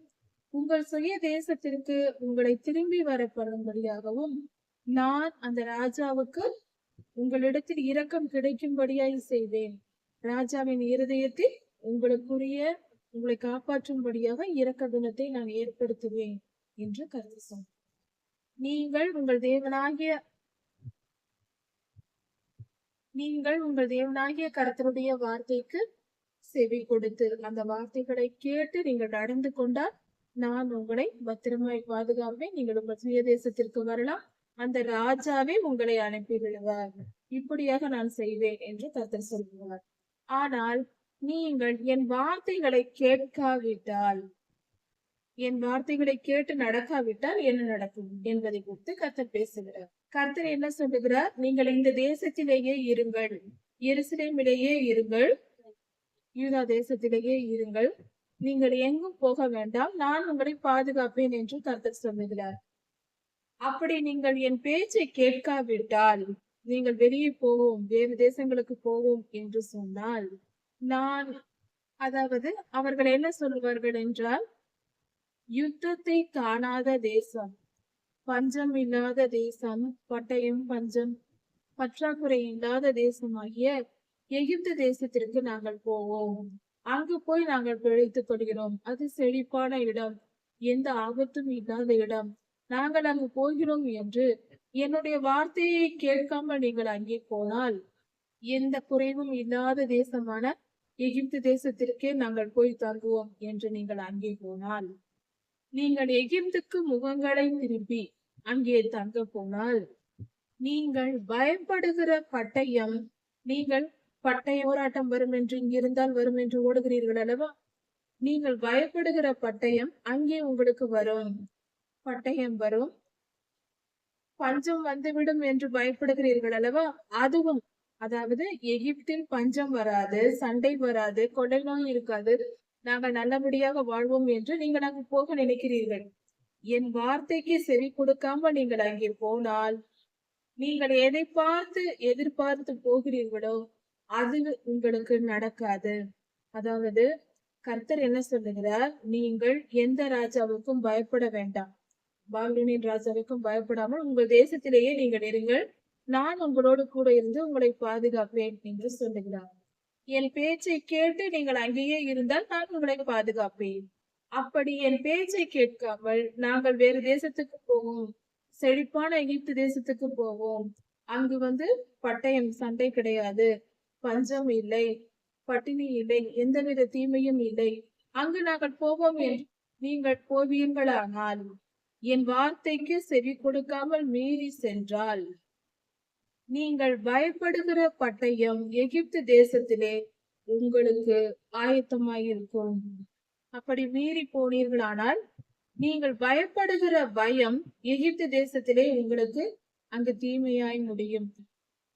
உங்கள் சுய தேசத்திற்கு உங்களை திரும்பி வர பண்ணும்படியாகவும் நான் அந்த ராஜாவுக்கு உங்களிடத்தில் இரக்கம் கிடைக்கும்படியாய் செய்வேன். ராஜாவின் இருதயத்தில் உங்களை காப்பாற்றும்படியாக இரக்க குணத்தை நான் ஏற்படுத்துவேன் என்று கர்த்தர் சொன்னார். நீங்கள் உங்கள் தேவனாகிய கர்த்தருடைய வார்த்தைக்கு செவி கொடுத்து அந்த வார்த்தைகளை கேட்டு நீங்கள் நடந்து கொண்டால் நான் உங்களை பத்திரமாய் பாதுகாப்பேன். நீங்கள் உங்கள் சுய தேசத்திற்கு வரலாம், அந்த ராஜாவே உங்களை அனுப்பி விடுவார். இப்படியாக நான் செய்வேன் என்று கர்த்தர் சொல்கிறார். ஆனால் நீங்கள் என் வார்த்தைகளை கேட்காவிட்டால், என் வார்த்தைகளை கேட்டு நடக்காவிட்டால் என்ன நடக்கும் என்பதை குறித்து கர்த்தர் பேசுகிறார். கர்த்தர் என்ன சொல்லுகிறார்? நீங்கள் இந்த தேசத்திலேயே இருங்கள், எருசலேமிலேயே இருங்கள், யூதா தேசத்திலேயே இருங்கள், நீங்கள் எங்கும் போக வேண்டாம், நான் உங்களை பாதுகாப்பேன் என்று கர்த்தர் சொல்லுகிறார். அப்படி நீங்கள் என் பேச்சை கேட்காவிட்டால், நீங்கள் வெளியே போவோம், வேறு தேசங்களுக்கு போவோம் என்று சொன்னால், நான் அதாவது அவர்கள் என்ன சொல்லுவார்கள் என்றால், யுத்தத்தை காணாத தேசம், பஞ்சம் இல்லாத தேசம், பட்டயம் பஞ்சம் பற்றாக்குறை இல்லாத தேசமாகிய எகிப்து தேசத்திற்கு நாங்கள் போவோம், அங்கு போய் நாங்கள் பிழைத்துக் கொள்கிறோம், அது செழிப்பான இடம், எந்த ஆபத்தும் இல்லாத இடம், நாங்கள் அங்கு போகிறோம் என்று என்னுடைய வார்த்தையை கேட்காமல் நீங்கள் அங்கே போனால், எந்த குறைவும் இல்லாத தேசமான எகிப்து தேசத்திற்கே நாங்கள் போய் தங்குவோம் என்று நீங்கள் அங்கே போனால், நீங்கள் எகிப்துக்கு முகங்களை திருப்பி அங்கே தங்க போனால், நீங்கள் பயப்படுகிற பட்டயம், நீங்கள் பட்டய போராட்டம் வரும் என்று இங்கிருந்தால் வரும் என்று ஓடுகிறீர்கள் அல்லவா? நீங்கள் பயப்படுகிற பட்டயம் அங்கே உங்களுக்கு வரும், பட்டயம் வரும். பஞ்சம் வந்துவிடும் என்று பயப்படுகிறீர்கள் அல்லவா? அதுவும், அதாவது எகிப்தில் பஞ்சம் வராது, சண்டை வராது, கொள்ளை நோய் இருக்காது, நாங்கள் நல்லபடியாக வாழ்வோம் என்று நீங்கள் அங்கு போக நினைக்கிறீர்கள். என் வார்த்தைக்கு செவி கொடுக்காமல் நீங்கள் அங்கே போனால், நீங்கள் எதை பார்த்து எதிர்பார்த்து போகிறீர்களோ அது உங்களுக்கு நடக்காது. அதாவது கர்த்தர் என்ன சொல்லுகிறார்? நீங்கள் எந்த ராஜாவுக்கும் பயப்பட வேண்டாம், பாபிலோனின் ராஜாவுக்கும் பயப்படாமல் உங்கள் தேசத்திலேயே நீங்கள் இருங்கள், நான் உங்களோடு கூட இருந்து உங்களை பாதுகாப்பேன் என்று சொல்லுகிறார். என் பேச்சை கேட்டு நீங்கள் அங்கேயே இருந்தால் நான் உங்களை பாதுகாப்பேன். அப்படி என் பேச்சை கேட்காமல் நாங்கள் வேறு தேசத்துக்கு போவோம், செழிப்பான எகிப்து தேசத்துக்கு போவோம், அங்கு பட்டயம் சண்டை கிடையாது, பஞ்சம் இல்லை, பட்டினி இல்லை, எந்தவித தீமையும் இல்லை, அங்கு நாங்கள் போவோம் என்று நீங்கள் போவீர்களானால், என் வார்த்தைக்கு செவி கொடுக்காமல் மீறி சென்றால், நீங்கள் பயப்படுகிற பட்டயம் எகிப்து தேசத்திலே உங்களுக்கு ஆயத்தமாயிருக்கும். அப்படி மீறி போனீர்களானால், நீங்கள் பயப்படுகிற பயம் எகிப்து தேசத்திலே உங்களுக்கு அங்கு தீமையாய் முடியும்.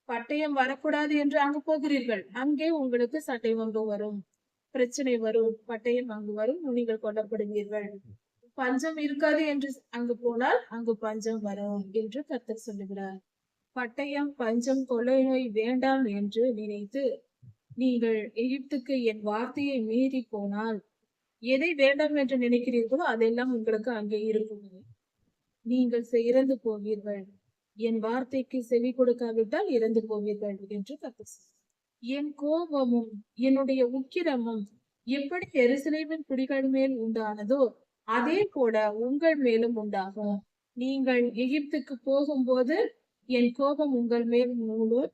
பட்டயம் வரக்கூடாது என்று அங்கு போகிறீர்கள், அங்கே உங்களுக்கு சட்டை ஒன்று வரும், பிரச்சனை வரும், பட்டயம் அங்கு வரும், நீங்கள் கொல்லப்படுவீர்கள். பஞ்சம் இருக்காது என்று அங்கு போனால் அங்கு பஞ்சம் வரும் என்று கர்த்தர் சொல்லுகிறார். பட்டயம் பஞ்சம் கொள்ளை நோய் வேண்டாம் என்று நினைத்து நீங்கள் எகிப்துக்கு என் வார்த்தையை மீறி போனால், எதை வேண்டாம் என்று நினைக்கிறீர்களோ அதெல்லாம் உங்களுக்கு அங்கே இருக்கும், நீங்கள் இறந்து போவீர்கள். என் வார்த்தைக்கு செவி கொடுக்காவிட்டால் இறந்து போவீர்கள் என்று கர்த்தர். என் கோபமும் என்னுடைய உக்கிரமும் எப்படி எருசலேமின் குடிகள் மேல் உண்டானதோ அதே போல உங்கள் மேலும் உண்டாகும். நீங்கள் எகிப்துக்கு போகும்போது என் கோபம் உங்கள் மேல் மூழும்,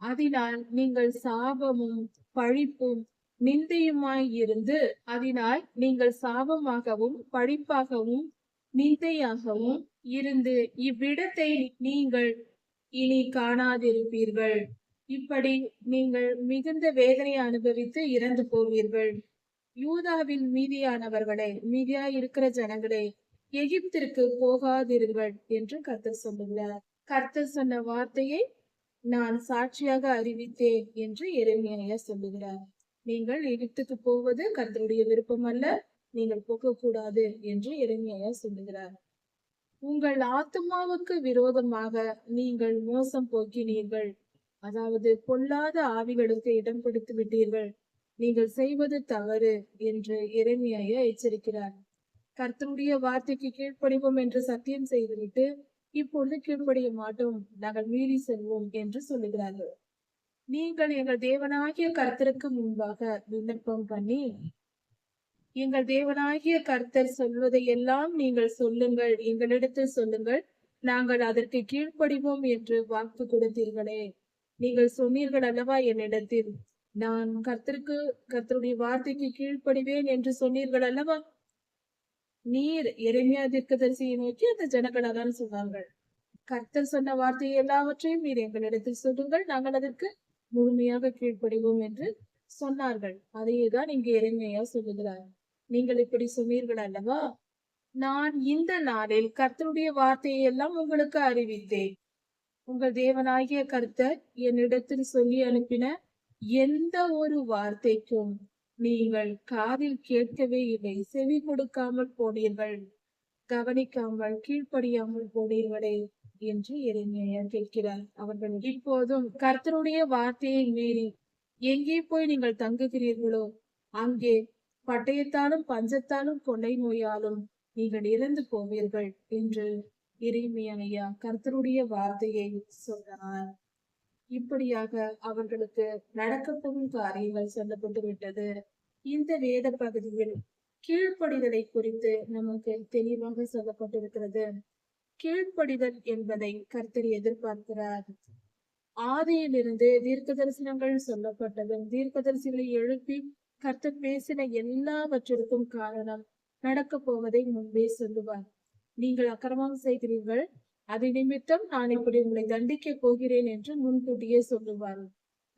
அதனால் நீங்கள் சாபமும் பழிப்பும் நிந்தையுமாய் இருந்து, அதனால் நீங்கள் சாபமாகவும் பழிப்பாகவும் நிந்தையாகவும் இருந்து இவ்விடத்தை நீங்கள் இனி காணாதிருப்பீர்கள். இப்படி நீங்கள் மிகுந்த வேதனை அனுபவித்து இறந்து போவீர்கள். யூதாவின் மீதியானவர்களே, மீதியா இருக்கிற ஜனங்களே, எகிப்திற்கு போகாதீர்கள் என்று கர்த்தர் சொல்லுகிறார். கர்த்தர் சொன்ன வார்த்தையை நான் சாட்சியாக அறிவித்தேன் என்று எரேமியா சொல்லுகிறார். நீங்கள் எகிப்துக்கு போவது கர்த்தருடைய விருப்பம் அல்ல, நீங்கள் போகக்கூடாது என்று எரேமியா சொல்லுகிறார். உங்கள் ஆத்மாவுக்கு விரோதமாக நீங்கள் மோசம் போக்கினீர்கள், அதாவது பொல்லாத ஆவிகளுக்கு இடம் கொடுத்து விட்டீர்கள், நீங்கள் செய்வது தவறு என்று எரேமியா எச்சரிக்கிறார். கர்த்தருடைய வார்த்தைக்கு கீழ்ப்படிவோம் என்று சத்தியம் செய்துவிட்டு இப்பொழுது கீழ்ப்படிய மாட்டோம், நாங்கள் மீறி செல்வோம் என்று சொல்லுகிறார்கள். நீங்கள் எங்கள் தேவனாகிய கர்த்தருக்கு முன்பாக விண்ணப்பம் பண்ணி, எங்கள் தேவனாகிய கர்த்தர் சொல்வதையெல்லாம் நீங்கள் சொல்லுங்கள், எங்களிடத்தில் சொல்லுங்கள், நாங்கள் அதற்கு கீழ்ப்படிவோம் என்று வாக்கு கொடுத்தீர்களே. நீங்கள் சொன்னீர்கள் அல்லவா என்னிடத்தில், நான் கர்த்தருடைய வார்த்தைக்கு கீழ்ப்படிவேன் என்று சொன்னீர்கள் அல்லவா? நீர் எரேமியா தீர்க்கதரிசியை நோக்கி அந்த ஜனங்கள் அதான் சொன்னார்கள். கர்த்தர் சொன்ன வார்த்தை எல்லாவற்றையும் நீர் எங்களிடத்தில் சொல்லுங்கள், நாங்கள் அதற்கு முழுமையாக கீழ்ப்படிவோம் என்று சொன்னார்கள். அதையேதான் இங்கு எரேமியா சொல்லுகிறார். நீங்கள் இப்படி சொன்னீர்கள் அல்லவா, நான் இந்த நாளில் கர்த்தருடைய வார்த்தையை எல்லாம் உங்களுக்கு அறிவித்தேன். உங்கள் தேவனாகிய கர்த்தர் என்னிடத்தில் சொல்லி அனுப்பின எந்த ஒரு வார்த்தைக்கும் நீங்கள் காதில் கேட்கவே இல்லை, செவி கொடுக்காமல் போனீர்கள், கவனிக்காமல் கீழ்ப்படியாமல் போனீர்களே என்று எரேமியா கேட்கிறார். அவர்கள் இப்போதும் கர்த்தருடைய வார்த்தையை மீறி எங்கே போய் நீங்கள் தங்குகிறீர்களோ அங்கே பட்டயத்தாலும் பஞ்சத்தாலும் கொள்ளை நோயாலும் நீங்கள் இறந்து போவீர்கள் என்று எரேமியா கர்த்தருடைய வார்த்தையை சொன்னார். இப்படியாக அவர்களுக்கு நடக்கப்போகும் காரியங்கள் சொல்லப்பட்டு விட்டது. இந்த வேத பகுதியில் கீழ்ப்படிதலை குறித்து நமக்கு தெளிவாக சொல்லப்பட்டிருக்கிறது. கீழ்ப்படிதல் என்பதை கர்த்தர் எதிர்பார்க்கிறார். ஆதியிலிருந்து தீர்க்க தரிசனங்கள் சொல்லப்பட்டதும் தீர்க்கதரிசிகளை எழுப்பி கர்த்தர் பேசின எல்லாவற்றிற்கும் காரணம் நடக்க போவதை முன்பே சொல்லுவார். நீங்கள் அக்கிரமம் செய்கிறீர்கள், அதை நிமித்தம் நான் இப்படி உங்களை தண்டிக்க போகிறேன் என்று முன்கூட்டியே சொல்லுவார்.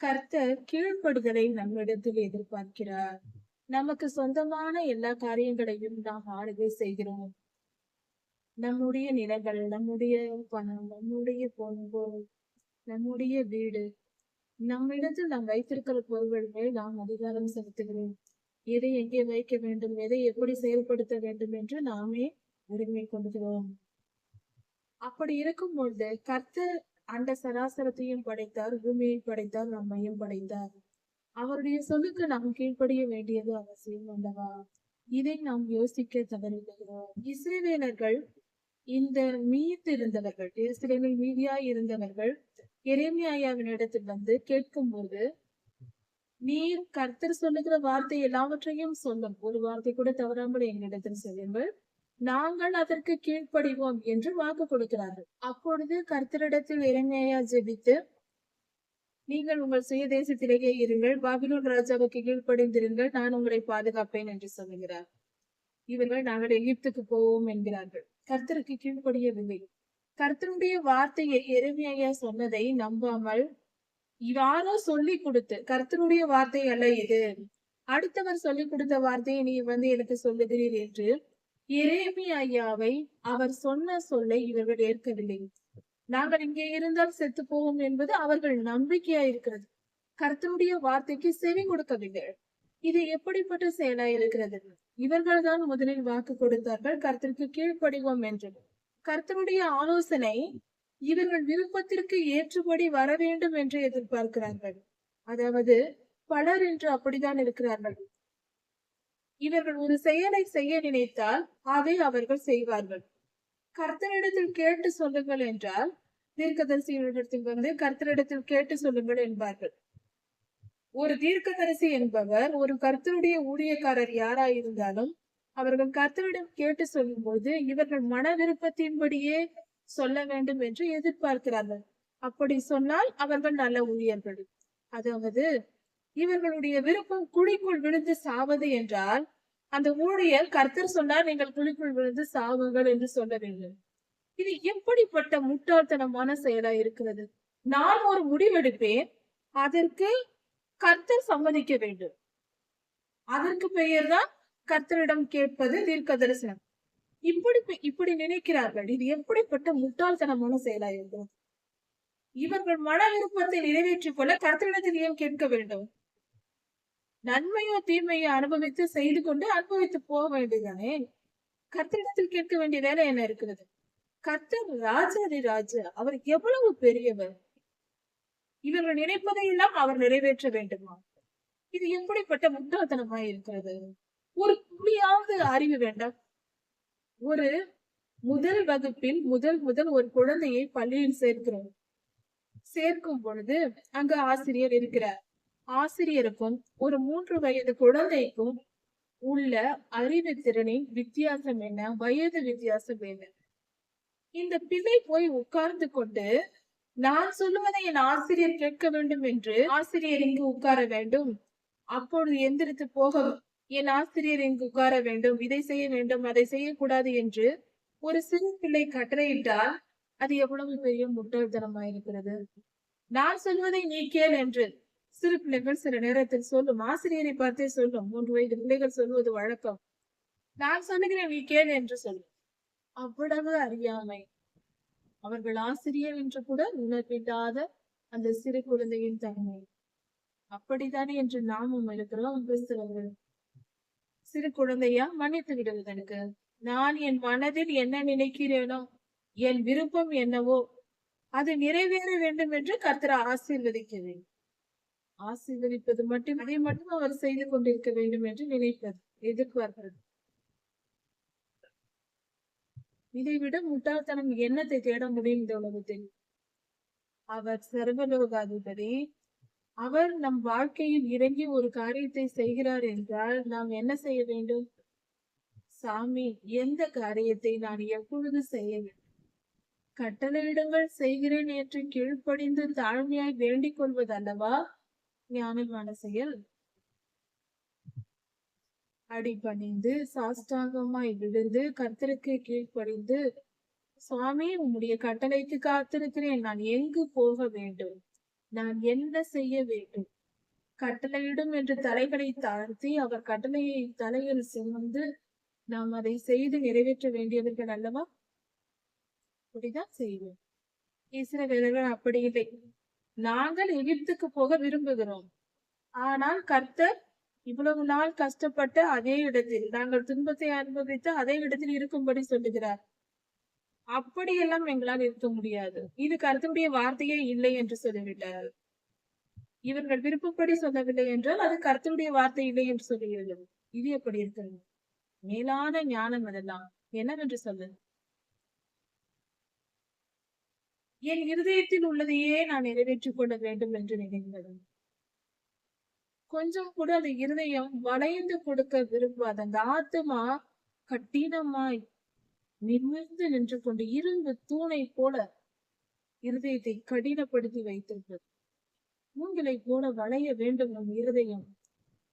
கர்த்தர் கீழ்ப்படுதலை நம்மிடத்தில் எதிர்பார்க்கிறார். நமக்கு சொந்தமான எல்லா காரியங்களையும் நாம் ஆளுகை செய்கிறோம். நம்முடைய நிலங்கள், நம்முடைய பணம், நம்முடைய பொன்பொருள், நம்முடைய வீடு, நம்மிடத்தில் நாம் வைத்திருக்கிற பொருள்கள் மேல் நாம் அதிகாரம் செலுத்துகிறோம். எதை எங்கே வைக்க வேண்டும், எதை எப்படி செயல்படுத்த வேண்டும் என்று நாமே உரிமை கொள்கிறோம். அப்படி இருக்கும் பொழுது கர்த்தர் அந்த சராசரத்தையும் படைத்தார், பூமியை படைத்தார், நம்மையும் படைத்தார். அவருடைய சொல்லுக்கு நாம் கீழ்ப்படிய வேண்டியது அவசியம் அல்லவா? இதை நாம் யோசிக்க தவறிவிடுகிறோம். இஸ்ரவேலர்கள், இந்த மீதிருந்தவர்கள், இஸ்ரவேலில் மீதியாய் இருந்தவர்கள் எரேமியாவின் இடத்தில் வந்து கேட்கும் போது, நீர் கர்த்தர் சொல்லுகிற வார்த்தை எல்லாவற்றையும் சொல்லும், ஒரு வார்த்தை கூட தவறாமல் எங்களிடத்தில் சொல்லுங்கள், நாங்கள் அதற்கு கீழ்ப்படிவோம் என்று வாக்கு கொடுக்கிறார்கள். அப்பொழுது கர்த்தரிடத்தில் எரேமியா ஜெபித்து, நீங்கள் உங்கள் சுய தேசத்திலேயே இருங்கள், பாபிலோன் ராஜாவுக்கு கீழ்ப்படிந்திருங்கள், நான் உங்களை பாதுகாப்பேன் என்று சொல்லுகிறார். இவர்கள் நாங்கள் எகிப்துக்கு போவோம் என்கிறார்கள். கர்த்தருக்கு கீழ்ப்படியவில்லை. கர்த்தருடைய வார்த்தையை எரேமியா சொன்னதை நம்பாமல் யாரோ சொல்லி கொடுத்து, கர்த்தருடைய வார்த்தை அல்ல இது, அடுத்தவர் சொல்லி கொடுத்த வார்த்தையை நீ வந்து எனக்கு சொல்லுகிறீர் என்று எரேமியாவை அவர் சொன்ன சொல்லை இவர்கள் ஏற்கவில்லை. நாங்கள் இங்கே இருந்தால் செத்து போவோம் என்பது அவர்கள் நம்பிக்கையா இருக்கிறது. கர்த்தருடைய வார்த்தைக்கு செவி கொடுக்கவில்லை. இது எப்படிப்பட்ட செயலா இருக்கிறது? இவர்கள் தான் முதலில் வாக்கு கொடுத்தார்கள், கர்த்தருக்கு கீழ்ப்படிவோம் என்று. கர்த்தருடைய ஆலோசனை இவர்கள் விருப்பத்திற்கு ஏற்றபடி வர வேண்டும் என்று எதிர்பார்க்கிறார்கள். அதாவது பலர் என்று அப்படித்தான் இருக்கிறார்கள். இவர்கள் ஒரு செயலை செய்ய நினைத்தால் அதை அவர்கள் செய்வார்கள். கர்த்தரிடத்தில் கேட்டு சொல்லுங்கள் என்றால் தீர்க்கதரிசிகளிடத்தில் வந்து கர்த்தரிடத்தில் கேட்டு சொல்லுங்கள் என்பார்கள். ஒரு தீர்க்கதரிசி என்பவர் ஒரு கர்த்தருடைய ஊழியக்காரர் யாராயிருந்தாலும் அவர்கள் கர்த்தரிடம் கேட்டு சொல்லும் போது இவர்கள் மன விருப்பத்தின்படியே சொல்ல வேண்டும் என்று எதிர்பார்க்கிறார்கள். அப்படி சொன்னால் அவர்கள் நல்ல ஊழியர்கள். அதாவது இவர்களுடைய விருப்பம் குழிக்குள் விழுந்து சாவது என்றால் அந்த ஊழியர் கர்த்தர் சொன்னால் நீங்கள் குழிக்குள் விழுந்து சாவுங்கள் என்று சொல்ல வேண்டும். இது எப்படிப்பட்ட முட்டாள்தனமான செயலா இருக்கிறது? நான் ஒரு முடிவெடுப்பேன், அதற்கு கர்த்தர் சம்மதிக்க வேண்டும். அதற்கு பெயர்தான் கர்த்தரிடம் கேட்பது தீர்க்க தரிசனம். இப்படி நினைக்கிறார்கள். இது எப்படிப்பட்ட முட்டாள்தனமான செயலா இருக்கும்? இவர்கள் மன விருப்பத்தை நிறைவேற்றிக் கொள்ள கர்த்தரிடத்தில் ஏன் கேட்க வேண்டும்? நன்மையோ தீமையோ அனுபவித்து செய்து கொண்டு அனுபவித்து போக வேண்டியதானே. கர்த்தரிடத்தில் கேட்க வேண்டிய வேலை என்ன இருக்கிறது? கர்த்தர் ராஜாதி ராஜா, அவர் எவ்வளவு பெரியவர். இவர்கள் நினைப்பதையெல்லாம் அவர் நிறைவேற்ற வேண்டுமா? இது எப்படிப்பட்ட முட்டாள்தனமாய் இருக்கிறது? ஒரு துளியாவது அறிவு வேண்டாம். ஒரு முதல் வகுப்பில் முதல் ஒரு குழந்தையை பள்ளியில் சேர்க்கிறோம். சேர்க்கும் பொழுது அங்கு ஆசிரியர் இருக்கிறார். ஆசிரியருக்கும் ஒரு 3 வயது குழந்தைக்கும் உள்ள அறிவு திறனின் வித்தியாசம் என்ன, வயது வித்தியாசம் என்ன? இந்த பிள்ளை போய் உட்கார்ந்து கொண்டு நான் சொல்லுவதை என் ஆசிரியர் கேட்க வேண்டும் என்று ஆசிரியர் இங்கு உட்கார வேண்டும், அப்பொழுது எந்திரித்து போக என் ஆசிரியர் இங்கு உட்கார வேண்டும், இதை செய்ய வேண்டும் அதை செய்யக்கூடாது என்று ஒரு சிறு பிள்ளை கட்டளையிட்டால் அது எவ்வளவு பெரிய முட்டாள்தனமாயிருக்கிறது. நான் சொல்வதை நீ கேள் என்று சிறு பிள்ளைகள் சில நேரத்தில் சொல்லும். ஆசிரியரை பார்த்தே சொல்லும். 3 வயது பிள்ளைகள் சொல்வது வழக்கம். நான் சொல்லுகிறேன் நீ கேள் என்று சொல்லும். அவ்வளவு அறியாமை. அவர்கள் ஆசிரியர் என்று கூட உணர்வில்லாத அந்த சிறு குழந்தையின் தன்மை. அப்படித்தானே என்று நாமும் இருக்கிறோம் கிறிஸ்தவர்கள். சிறு குழந்தையா மன்னித்து விடுவதற்கு நான் என் மனதில் என்ன நினைக்கிறேனோ, என் விருப்பம் என்னவோ அது நிறைவேற வேண்டும் என்று கர்த்தர் ஆசீர்வதிக்கிறேன். ஆசீர்வதிப்பது மட்டும் அதை மட்டும் அவர் செய்து கொண்டிருக்க வேண்டும் என்று நினைப்பது, எதிர்பார்ப்பது. இதைவிட முட்டாள்தனம் என்னத்தை தேட முடியும் இந்த உலகத்தில்? அவர் சர்வலோகாதிபதி. அவர் நம் வாழ்க்கையில் இறங்கி ஒரு காரியத்தை செய்கிறார் என்றால் நாம் என்ன செய்ய வேண்டும்? சாமி, எந்த காரியத்தை நான் எப்பொழுது செய்ய வேண்டும்? கட்டளையிடுங்கள் செய்கிறேன் என்று கீழ்ப்படிந்து தாழ்மையாய் வேண்டிக் கொள்வது அல்லவா ஞானமான செயல்? அடிபணிந்து சாஷ்டாங்கமாய் விழுந்து கர்த்தருக்கு கீழ்ப்படிந்து, சுவாமி உம்முடைய கட்டளைக்கு காத்திருக்கிறேன், நான் எங்கு போக வேண்டும், நான் என்ன செய்ய வேண்டும்? கட்டளையிடும் என்று தலைகளை தாழ்த்தி அவர் கட்டளையை தலையில் சுமந்து நாம் அதை செய்து நிறைவேற்ற வேண்டியவர்கள் அல்லவா? அப்படிதான் செய்வோம். இஸ்ரவேலர்கள் அப்படி இல்லை. நாங்கள் எகிப்துக்கு போக விரும்புகிறோம். ஆனால் கர்த்தர் இவ்வளவு நாள் கஷ்டப்பட்டு அதே இடத்தில் நாங்கள் துன்பத்தை அனுபவித்து அதே இடத்தில் இருக்கும்படி சொல்லுகிறார். அப்படியெல்லாம் எங்களால் இருக்க முடியாது. இது கர்த்தருடைய வார்த்தையே இல்லை என்று சொல்லிவிட்டார். இவர்கள் விருப்பப்படி சொல்லவில்லை என்றால் அது கர்த்தருடைய வார்த்தை இல்லை என்று சொல்லுகிறது. இது எப்படி இருக்கிறது? மேலான ஞானம் அதெல்லாம் என்னவென்று சொல்லு. என் இருதயத்தில் உள்ளதையே நான் நிறைவேற்றிக் கொள்ள வேண்டும் என்று நினைக்கிறது. கொஞ்சம் கூட அந்த இருதயம் வளைந்து கொடுக்க விரும்பாத அந்த ஆத்மா கட்டினமாய் நிமிர்ந்து நின்று கொண்டு இரும்பு தூணை போல இருதயத்தை கடினப்படுத்தி வைத்திருக்கிறது. மூங்கிலை போல வளைய வேண்டும் நம் இருதயம்.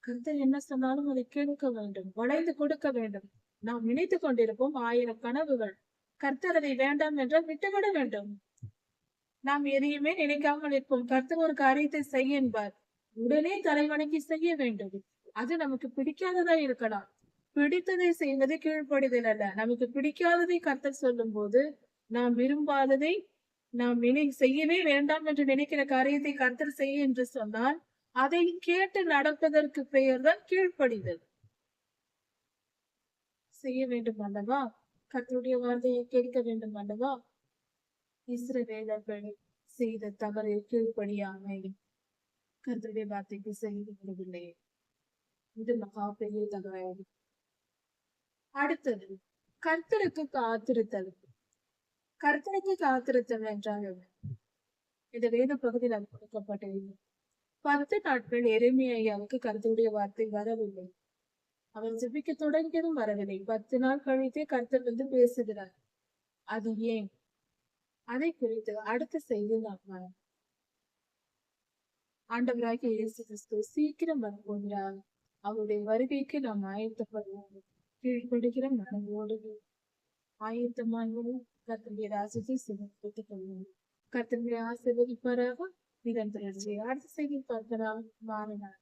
கர்த்தர் என்ன சொன்னாலும் அதை கேட்க வேண்டும், வளைந்து கொடுக்க வேண்டும். நாம் நினைத்துக் கொண்டிருப்போம் 1000 கனவுகள். கர்த்தர் அதை வேண்டாம் என்றால் விட்டுவிட வேண்டும். நாம் எதையுமே நினைக்காமல் இருப்போம். கர்த்தர் ஒரு காரியத்தை செய்ய என்பார், உடனே தலைவணங்கி செய்ய வேண்டும். அது நமக்கு பிடிக்காததா இருக்கலாம். பிடித்ததை செய்வது கீழ்ப்படிதல் அல்ல. நமக்கு பிடிக்காததை கர்த்தர் சொல்லும் போது, நாம் விரும்பாததை நாம் செய்யவே வேண்டாம் என்று நினைக்கிற காரியத்தை கர்த்தர் செய்ய என்று சொன்னால், அதை கேட்டு நடப்பதற்கு பெயர்தான் கீழ்ப்படிதல். செய்ய வேண்டும் அல்லவா? கர்த்தருடைய வார்த்தையை கேட்க வேண்டும் அல்லவா? இஸ்ரவேலர்கள் செய்த தவறை கீழ்ப்படியாமை கர்த்தருடைய வார்த்தைக்கு செய்து விடவில்லை. இது மகா பெரிய தவறாகும். அடுத்தது கர்த்தருக்கு காத்திருத்தல். கர்த்தருக்கு காத்திருத்தல் என்றால் இந்த வேத பகுதியில் கொடுக்கப்பட்டிருந்தது. 10 நாட்கள் எரேமியாவுக்கு கர்த்தருடைய வார்த்தை வரவில்லை. அவர் ஜெபிக்க தொடங்கியதும் வரவில்லை. 10 நாள் கழித்தே கர்த்தர் வந்து பேசுகிறார். அது ஏன்? அதை குறித்து அடுத்த செய்தி நாம் ஆண்டவராகிய இயேசு கிறிஸ்து சீக்கிரம் வரப்போகிறார். அவருடைய வருகைக்கு நாம் ஆயத்தப்படுவோம். கீழ்ப்படுகிற மனதோடு ஆயத்தமாகவும் கர்த்தருடைய ராஜ்யத்தை சிறப்பித்துக் கொள்வோம். கர்த்தருடைய ஆசீர்வதிப்பாராக. இதன் தொடர்ச்சியை அடுத்த செய்தி பார்க்கலாம். மாறினார்.